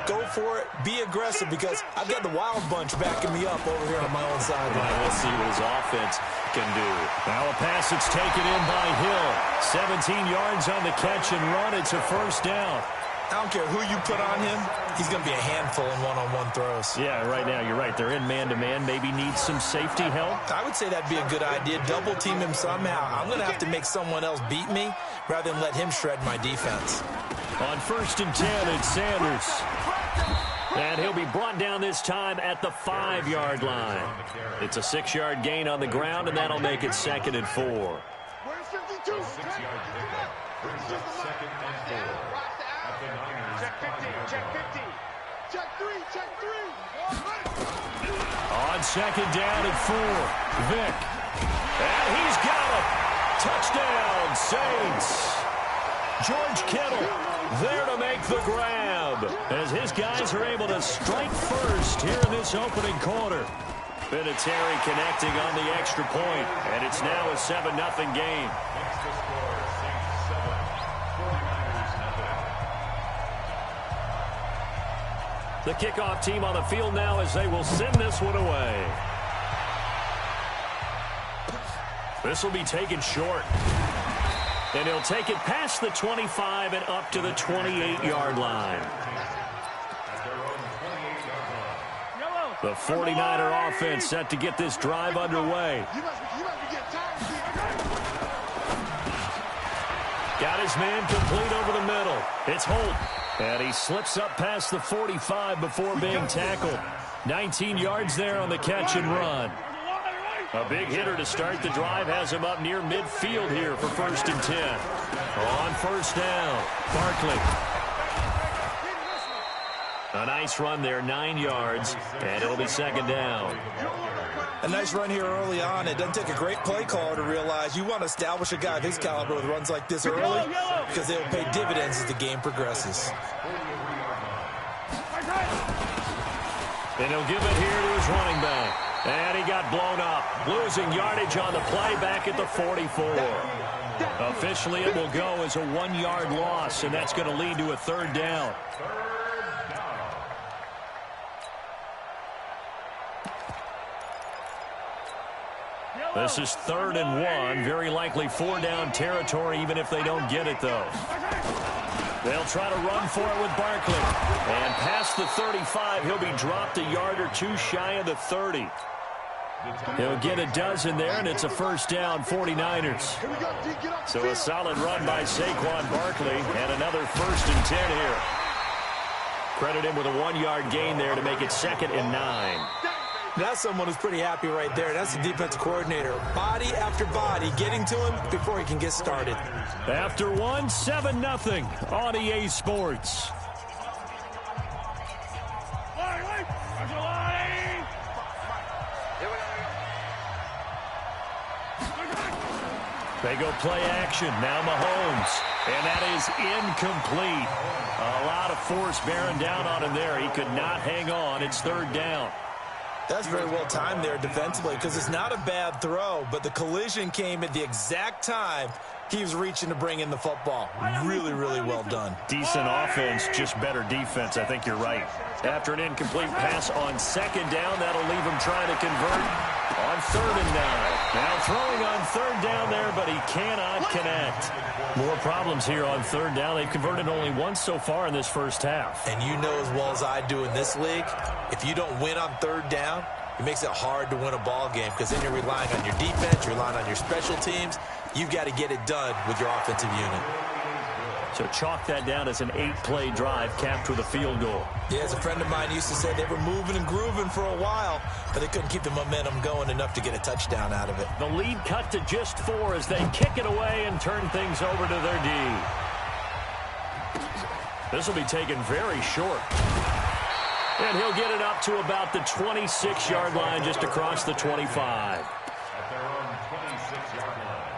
Go for it. Be aggressive, because I've got the wild bunch backing me up over here on my own sideline. We'll see what his offense can do. Now a pass that's taken in by Hill. 17 yards on the catch and run. It's a first down. I don't care who you put on him. He's going to be a handful in one-on-one throws. Yeah, right now, you're right. They're in man-to-man. Maybe need some safety help. I would say that'd be a good idea. Double team him somehow. I'm going to have to make someone else beat me rather than let him shred my defense. On 1st and 10, it's Sanders. And he'll be brought down this time at the 5-yard line. It's a 6-yard gain on the ground, and that'll make it 2nd and 4. Where's 52? 6-yard pickup brings up 2nd and 4. Check 50, check 50. Check 3, check 3. On 2nd down at 4, Vick. And he's got it. Touchdown, Saints. George Kittle there to make the grab as his guys are able to strike first here in this opening quarter. Vinatieri connecting on the extra point, and it's now a 7-0 game. Next to score, Saints 7, 49ers nothing. The kickoff team on the field now as they will send this one away. This will be taken short. And he'll take it past the 25 and up to the 28-yard line. The 49er offense set to get this drive underway. Got his man complete over the middle. It's Holt. And he slips up past the 45 before being tackled. 19 yards there on the catch and run. A big hitter to start the drive has him up near midfield here for 1st and 10. On 1st down, Barkley. A nice run there, 9 yards, and it'll be 2nd down. A nice run here early on. It doesn't take a great play caller to realize you want to establish a guy of his caliber with runs like this early, because they'll pay dividends as the game progresses. And he'll give it here to his running back. And he got blown up, losing yardage on the play back at the 44. Officially, it will go as a 1-yard loss, and that's going to lead to a 3rd down. This is 3rd and 1, very likely 4-down territory, even if they don't get it, though. They'll try to run for it with Barkley. And past the 35, he'll be dropped a yard or two shy of the 30. He'll get a dozen there, and it's a 1st down, 49ers. So a solid run by Saquon Barkley, and another 1st and 10 here. Credit him with a 1-yard gain there to make it 2nd and 9. That's someone who's pretty happy right there. That's the defensive coordinator. Body after body, getting to him before he can get started. After 1, 7-0 on EA Sports. They go play action. Now Mahomes. And that is incomplete. A lot of force bearing down on him there. He could not hang on. It's 3rd down. That's very well timed there defensively, because it's not a bad throw, but the collision came at the exact time he was reaching to bring in the football. Really, really well done. Decent offense, just better defense. I think you're right. After an incomplete pass on 2nd down, that'll leave him trying to convert on 3rd and 9. Now throwing on 3rd down there, but he cannot connect. More problems here on 3rd down. They've converted only once so far in this first half. And you know as well as I do in this league, if you don't win on 3rd down, it makes it hard to win a ball game, because then you're relying on your defense, you're relying on your special teams. You've got to get it done with your offensive unit. So chalk that down as an 8-play drive capped with a field goal. Yeah, as a friend of mine used to say, they were moving and grooving for a while, but they couldn't keep the momentum going enough to get a touchdown out of it. The lead cut to just 4 as they kick it away and turn things over to their D. This will be taken very short. And he'll get it up to about the 26-yard line, just across the 25. At their own 26-yard line.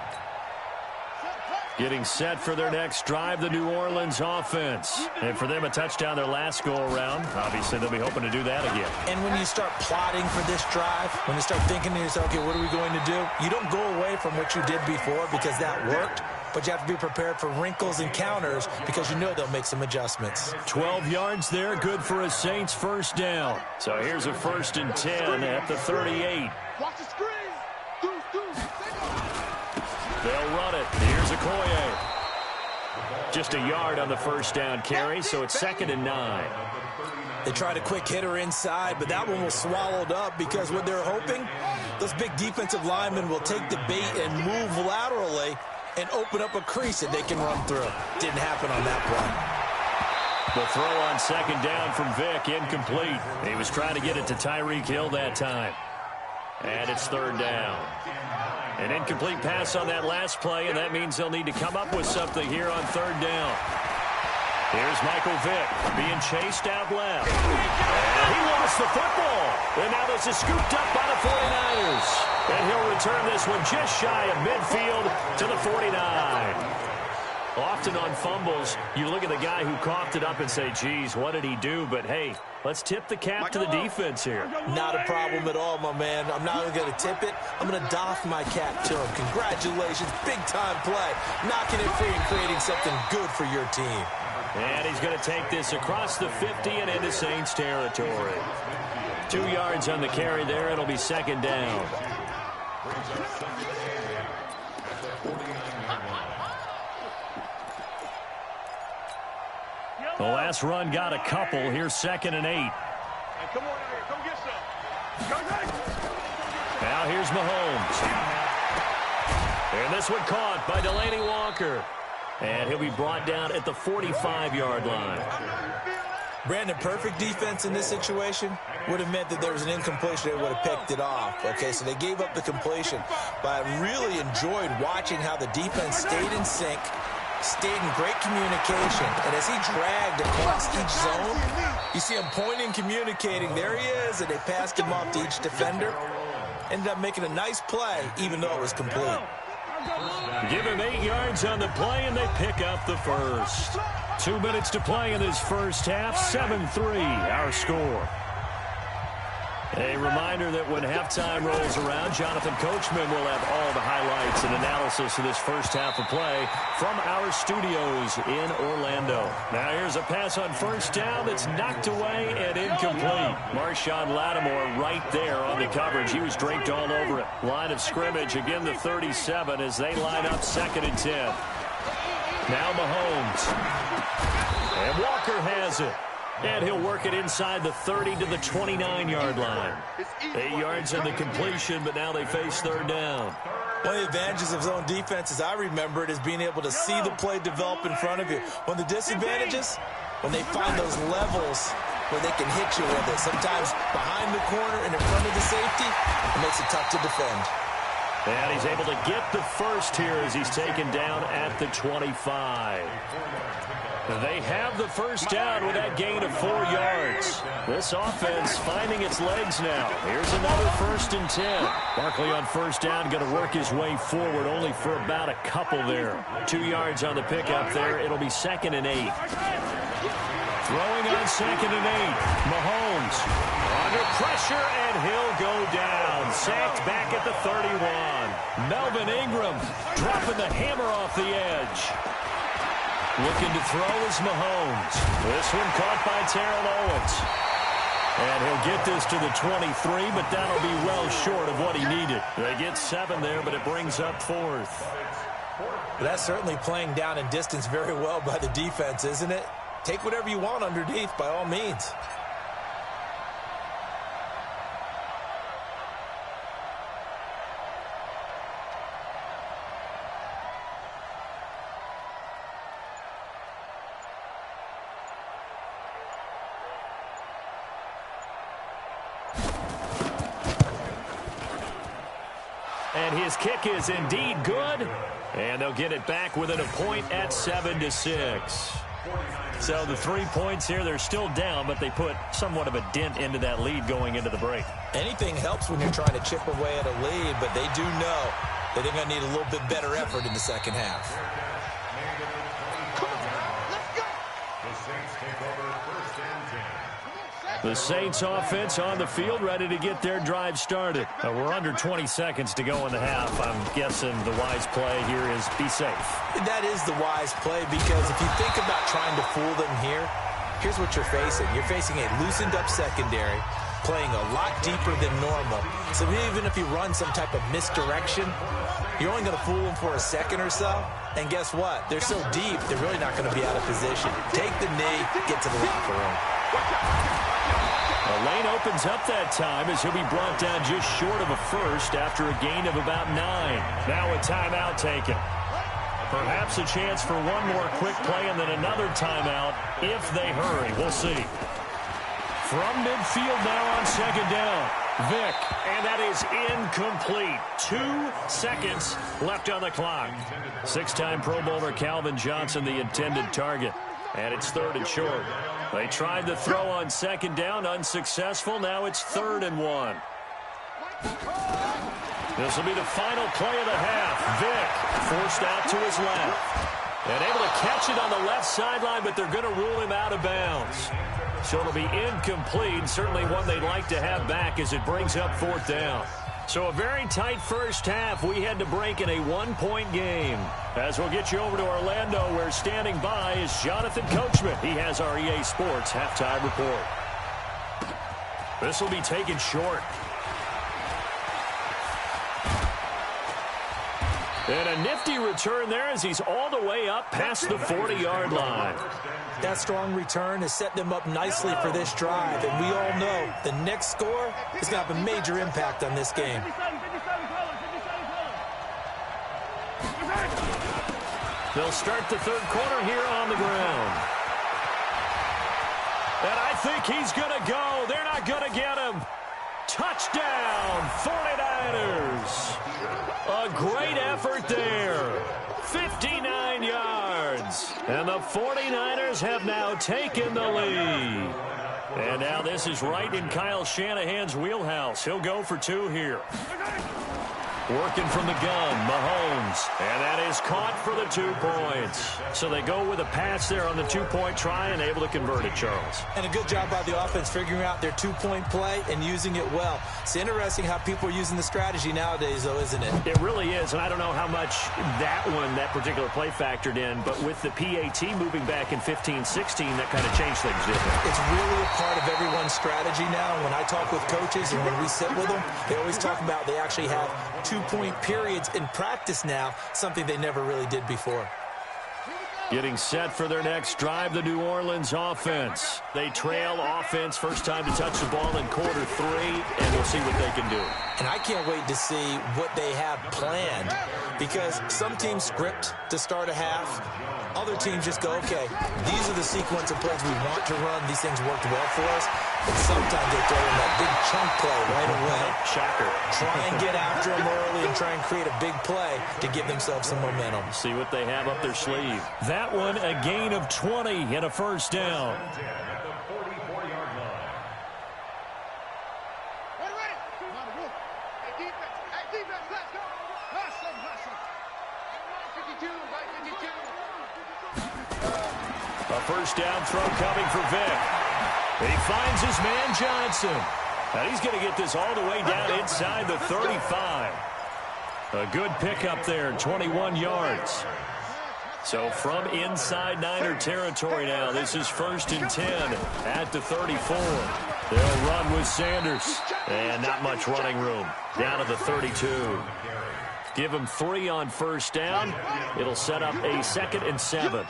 Getting set for their next drive, the New Orleans offense. And for them, a touchdown their last go-around. Obviously, they'll be hoping to do that again. And when you start plotting for this drive, when you start thinking to yourself, okay, what are we going to do? You don't go away from what you did before because that worked, but you have to be prepared for wrinkles and counters because you know they'll make some adjustments. 12 yards there, good for a Saints first down. So here's a 1st and 10 at the 38. Watch the screen. They'll run it. Here's Okoye. Just a yard on the first down carry, so it's 2nd and 9. They tried a quick hitter inside, but that one was swallowed up because what they're hoping, those big defensive linemen will take the bait and move laterally and open up a crease that they can run through. Didn't happen on that play. The throw on 2nd down from Vick, incomplete. He was trying to get it to Tyreek Hill that time. And it's 3rd down. An incomplete pass on that last play, and that means they'll need to come up with something here on 3rd down. Here's Michael Vick being chased out left. And he lost the football. And now this is scooped up by the 49ers. And he'll return this one just shy of midfield to the 49. Often on fumbles, you look at the guy who coughed it up and say, geez, what did he do? But, hey, let's tip the cap to the defense here. Not a problem at all, my man. I'm not even going to tip it. I'm going to doff my cap to him. Congratulations. Big-time play. Knocking it free and creating something good for your team. And he's going to take this across the 50 and into Saints territory. 2 yards on the carry there. It'll be 2nd down. The last run got a couple. Here's 2nd and 8. Hey, come on out here. Come get some. Go, go. Now here's Mahomes. And this one caught by Delaney Walker. And he'll be brought down at the 45-yard line. Brandon, perfect defense in this situation would have meant that there was an incompletion. They would have picked it off. Okay, so they gave up the completion. But I really enjoyed watching how the defense stayed in sync, stayed in great communication, and as he dragged across each zone, you see him pointing, communicating. There he is, and they passed him off to each defender. Ended up making a nice play, even though it was complete. Give him 8 yards on the play, and they pick up the first. 2 minutes to play in this first half. 7-3, our score. A reminder that when halftime rolls around, Jonathan Coachman will have all the highlights and analysis of this first half of play from our studios in Orlando. Now here's a pass on 1st down that's knocked away and incomplete. Marshawn Lattimore right there on the coverage. He was draped all over it. Line of scrimmage, again the 37 as they line up 2nd and 10. Now Mahomes. And Walker has it. And he'll work it inside the 30 to the 29-yard line. 8 yards on the completion, but now they face 3rd down. One of the advantages of zone defense, as I remember it, is being able to see the play develop in front of you. One of the disadvantages, when they find those levels where they can hit you with it. Sometimes behind the corner and in front of the safety, it makes it tough to defend. And he's able to get the first here as he's taken down at the 25. They have the first down with that gain of 4 yards. This offense finding its legs now. Here's another 1st and 10. Barkley on 1st down, going to work his way forward only for about a couple there. 2 yards on the pickup there. It'll be 2nd and 8. Throwing on 2nd and 8. Mahomes under pressure, and he'll go down. Sacked back at the 31. Melvin Ingram dropping the hammer off the edge. Looking to throw is Mahomes. This one caught by Terrell Owens. And he'll get this to the 23, but that'll be well short of what he needed. They get 7 there, but it brings up 4th. That's certainly playing down in distance very well by the defense, isn't it? Take whatever you want underneath, by all means. And his kick is indeed good. And they'll get it back within a point at 7-6. So the 3 points here, they're still down, but they put somewhat of a dent into that lead going into the break. Anything helps when you're trying to chip away at a lead, but they do know that they're going to need a little bit better effort in the second half. The Saints offense on the field, ready to get their drive started. We're under 20 seconds to go in the half. I'm guessing the wise play here is be safe. That is the wise play, because if you think about trying to fool them here, here's what you're facing. You're facing a loosened up secondary, playing a lot deeper than normal. So even if you run some type of misdirection, you're only going to fool them for a second or so. And guess what? They're so deep, they're really not going to be out of position. Take the knee, get to the locker room. The lane opens up that time as he'll be brought down just short of a first after a gain of about 9. Now a timeout taken. Perhaps a chance for one more quick play and then another timeout if they hurry. We'll see. From midfield now on second down. Vick, and that is incomplete. 2 seconds left on the clock. 6-time Pro Bowler Calvin Johnson, the intended target. And it's 3rd and short. They tried to throw on second down, unsuccessful. Now it's 3rd and 1. This will be the final play of the half. Vick forced out to his left. And able to catch it on the left sideline, but they're going to rule him out of bounds. So it'll be incomplete, certainly one they'd like to have back as it brings up 4th down. So a very tight first half. We had to break in a 1-point game. As we'll get you over to Orlando, where standing by is Jonathan Coachman. He has our EA Sports halftime report. This will be taken short. And a nifty return there as he's all the way up past the 40-yard line. That strong return has set them up nicely for this drive, and we all know the next score is going to have a major impact on this game. They'll start the 3rd quarter here on the ground. And I think he's going to go. They're not going to get him. Touchdown, 49ers. A great effort there. 59 yards. And the 49ers have now taken the lead. And now this is right in Kyle Shanahan's wheelhouse. He'll go for 2 here. Working from the gun, Mahomes. And that is caught for the 2 points. So they go with a pass there on the 2-point try and able to convert it, Charles. And a good job by the offense figuring out their 2-point play and using it well. It's interesting how people are using the strategy nowadays, though, isn't it? It really is, and I don't know how much that particular play factored in, but with the PAT moving back in 15-16, that kind of changed things, didn't it? It's really a part of everyone's strategy now. When I talk with coaches and when we sit with them, they always talk about they actually have 2-point periods in practice now, something they never really did before. Getting set for their next drive, the New Orleans offense. They trail offense, first time to touch the ball in quarter 3, and we'll see what they can do. And I can't wait to see what they have planned, because some teams script to start a half. Other teams just go, okay, these are the sequence of plays we want to run. These things worked well for us. But sometimes they throw in that big chunk play right away. Shocker. Try and get after them early and try and create a big play to give themselves some momentum. See what they have up their sleeve. That one, a gain of 20 and a first down. A first down throw coming for Vick. He finds his man Johnson. And he's going to get this all the way down inside the 35. A good pickup there, 21 yards. So from inside Niner territory now, this is 1st and 10 at the 34. They'll run with Sanders. And not much running room. Down to the 32. Give him 3 on first down. It'll set up a 2nd and 7.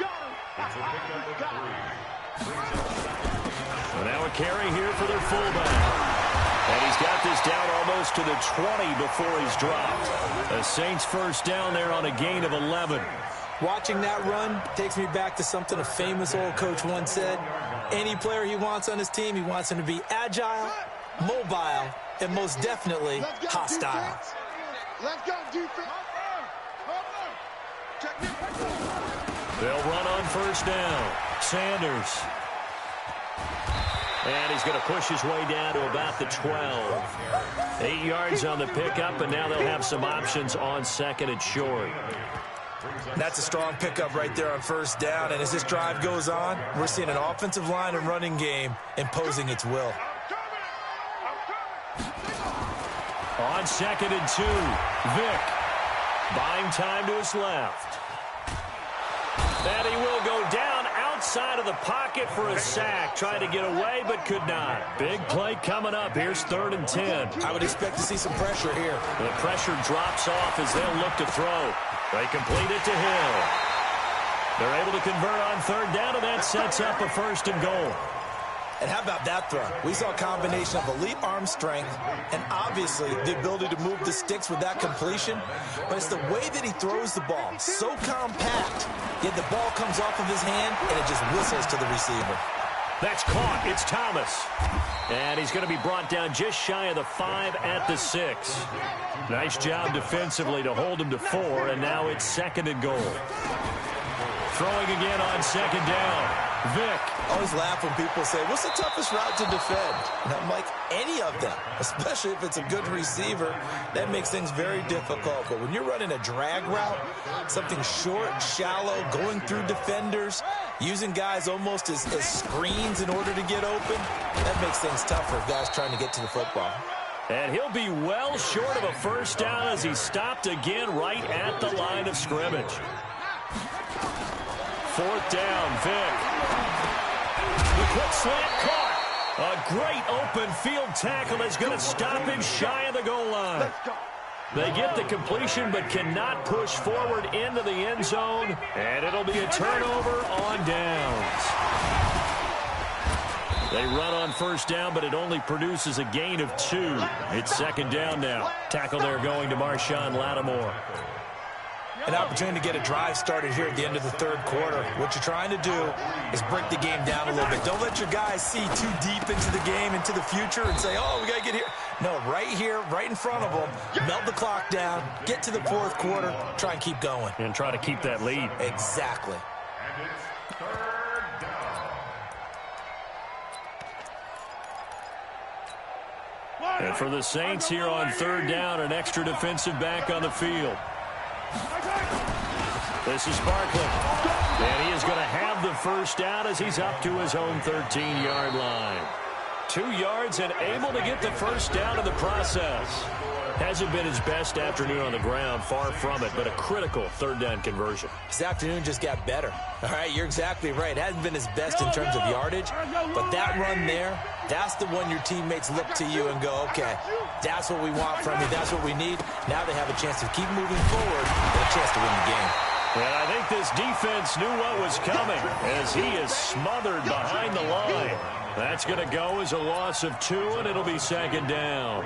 So now a carry here for their fullback. And he's got this down almost to the 20 before he's dropped. The Saints first down there on a gain of 11. Watching that run takes me back to something a famous old coach once said. Any player he wants on his team, he wants him to be agile, mobile, and most definitely hostile. Let's go, defense. They'll run on first down. Sanders. And he's going to push his way down to about the 12. 8 yards on the pickup, and now they'll have some options on 2nd and short. That's a strong pickup right there on first down. And as this drive goes on, we're seeing an offensive line and running game imposing its will. On 2nd and 2, Vick buying time to his left. And he will go down outside of the pocket for a sack. Tried to get away, but could not. Big play coming up. Here's 3rd and 10. I would expect to see some pressure here. The pressure drops off as they'll look to throw. They complete it to Hill. They're able to convert on 3rd down, and that sets up a 1st and goal. And how about that throw? We saw a combination of elite arm strength and obviously the ability to move the sticks with that completion. But it's the way that he throws the ball. So compact, yet the ball comes off of his hand and it just whistles to the receiver. That's caught. It's Thomas. And he's going to be brought down just shy of the 5 at the 6. Nice job defensively to hold him to 4, and now it's 2nd and goal. Throwing again on 2nd down. Vick. Always laugh when people say, what's the toughest route to defend? And I'm like, any of them, especially if it's a good receiver. That makes things very difficult. But when you're running a drag route, something short, shallow, going through defenders, using guys almost as screens in order to get open, that makes things tougher if guys trying to get to the football. And he'll be well short of a 1st down as he stopped again right at the line of scrimmage. 4th down, Vick. The quick slant caught. A great open field tackle is going to stop him shy of the goal line. They get the completion but cannot push forward into the end zone, and it'll be a turnover on downs. They run on 1st down, but it only produces a gain of 2. It's 2nd down now. Tackle there going to Marshawn Lattimore. An opportunity to get a drive started here at the end of the 3rd quarter. What you're trying to do is break the game down a little bit. Don't let your guys see too deep into the game, into the future, and say, oh, we got to get here. No, right here, right in front of them, melt the clock down, get to the 4th quarter, try and keep going. And try to keep that lead. Exactly. And it's 3rd down. And for the Saints here on 3rd down, an extra defensive back on the field. This is Barkley. And he is going to have the 1st down as he's up to his own 13-yard line. 2 yards and able to get the 1st down in the process. Hasn't been his best afternoon on the ground, far from it, but a critical 3rd down conversion. This afternoon just got better. All right, you're exactly right. It hasn't been his best in terms of yardage, but that run there, that's the one your teammates look to you and go, okay, that's what we want from you. That's what we need. Now they have a chance to keep moving forward and a chance to win the game. And I think this defense knew what was coming as he is smothered behind the line. That's going to go as a loss of 2, and it'll be 2nd down.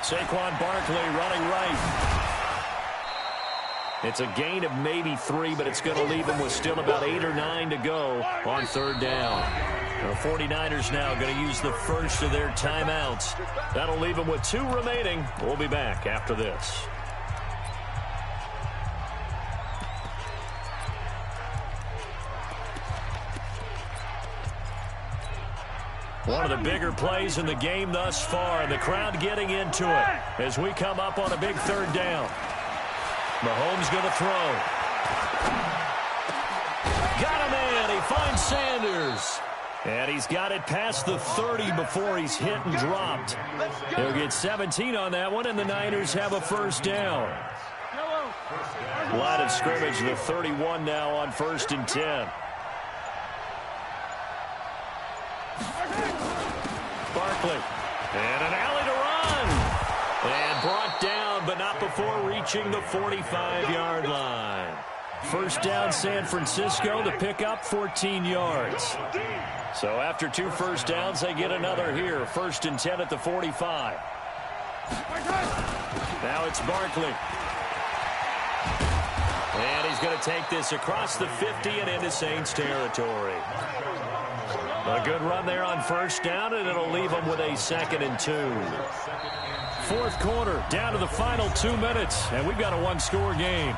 Saquon Barkley running right. It's a gain of maybe 3, but it's going to leave him with still about 8 or 9 to go on 3rd down. The 49ers now going to use the first of their timeouts. That'll leave them with 2 remaining. We'll be back after this. One of the bigger plays in the game thus far, and the crowd getting into it as we come up on a big 3rd down. Mahomes going to throw. Got him in. He finds Sanders. And he's got it past the 30 before he's hit and dropped. He'll get 17 on that one, and the Niners have a 1st down. Line of scrimmage, the 31 now on 1st and 10. Barkley. And an alley to run. And brought down, but not before reaching the 45-yard line. 1st down, San Francisco to pick up 14 yards. So after 2 1st downs, they get another here. 1st and 10 at the 45. Now it's Barkley. And he's going to take this across the 50 and into Saints territory. A good run there on 1st down, and it'll leave them with a 2nd and 2. 4th quarter, down to the final 2 minutes, and we've got a 1-score game.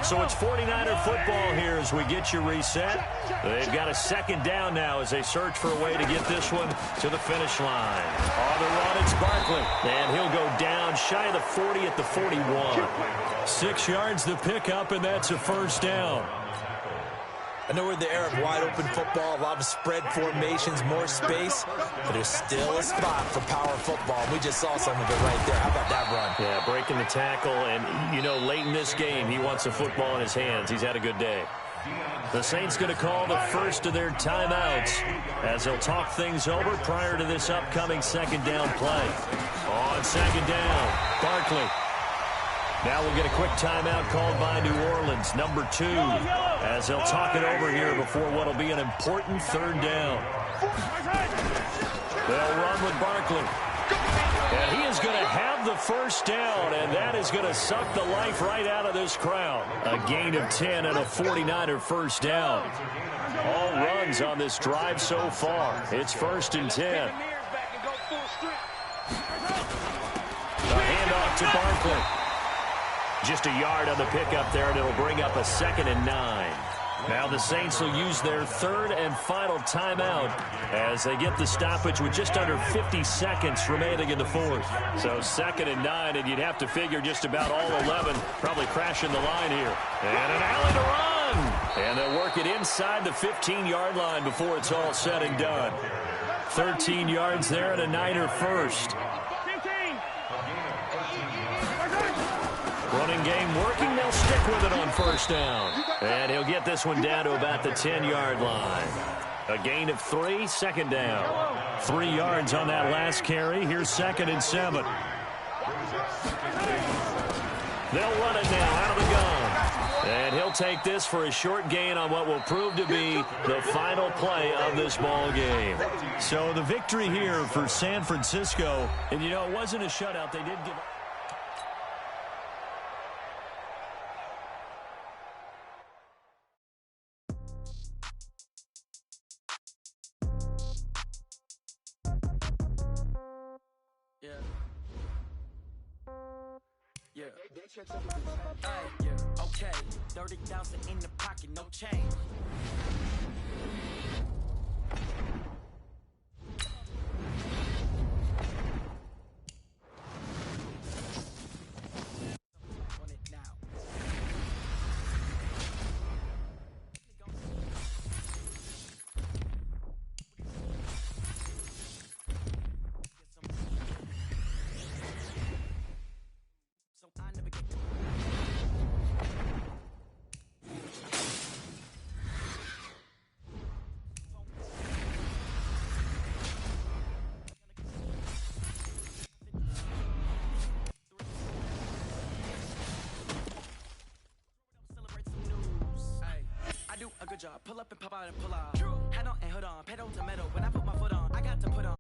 So it's 49er football here as we get you reset. They've got a second down now as they search for a way to get this one to the finish line. On the run, it's Barkley. And he'll go down shy of the 40 at the 41. 6 yards the pickup, and that's a first down. I know we're in the era of wide-open football, a lot of spread formations, more space, but there's still a spot for power football. We just saw some of it right there. How about that run? Yeah, breaking the tackle, and, you know, late in this game, he wants the football in his hands. He's had a good day. The Saints going to call the first of their timeouts as they'll talk things over prior to this upcoming second down play. On second down, Barkley. Now we'll get a quick timeout called by New Orleans, number 2, as they'll talk it over here before what will be an important third down. They'll run with Barkley. And he is going to have the first down, and that is going to suck the life right out of this crowd. A gain of 10 and a 49er first down. All runs on this drive so far. It's 1st and 10. The handoff to Barkley. Just a yard on the pickup there, and it'll bring up a 2nd and 9. Now the Saints will use their third and final timeout as they get the stoppage with just under 50 seconds remaining in the fourth. So 2nd and 9, and you'd have to figure just about all 11 probably crashing the line here. And an alley to run. And they'll work it inside the 15-yard line before it's all said and done. 13 yards there and a Niner first. Running game working. They'll stick with it on first down. And he'll get this one down to about the 10-yard line. A gain of 3, 2nd down. 3 yards on that last carry. Here's 2nd and 7. They'll run it now out of the gun. And he'll take this for a short gain on what will prove to be the final play of this ball game. So the victory here for San Francisco. And, you know, it wasn't a shutout. They did give up. Okay, 30,000 in the pocket, no change. Job. Pull up and pop out and pull out. Head on and hood on, pedal to metal. When I put my foot on, I got to put on.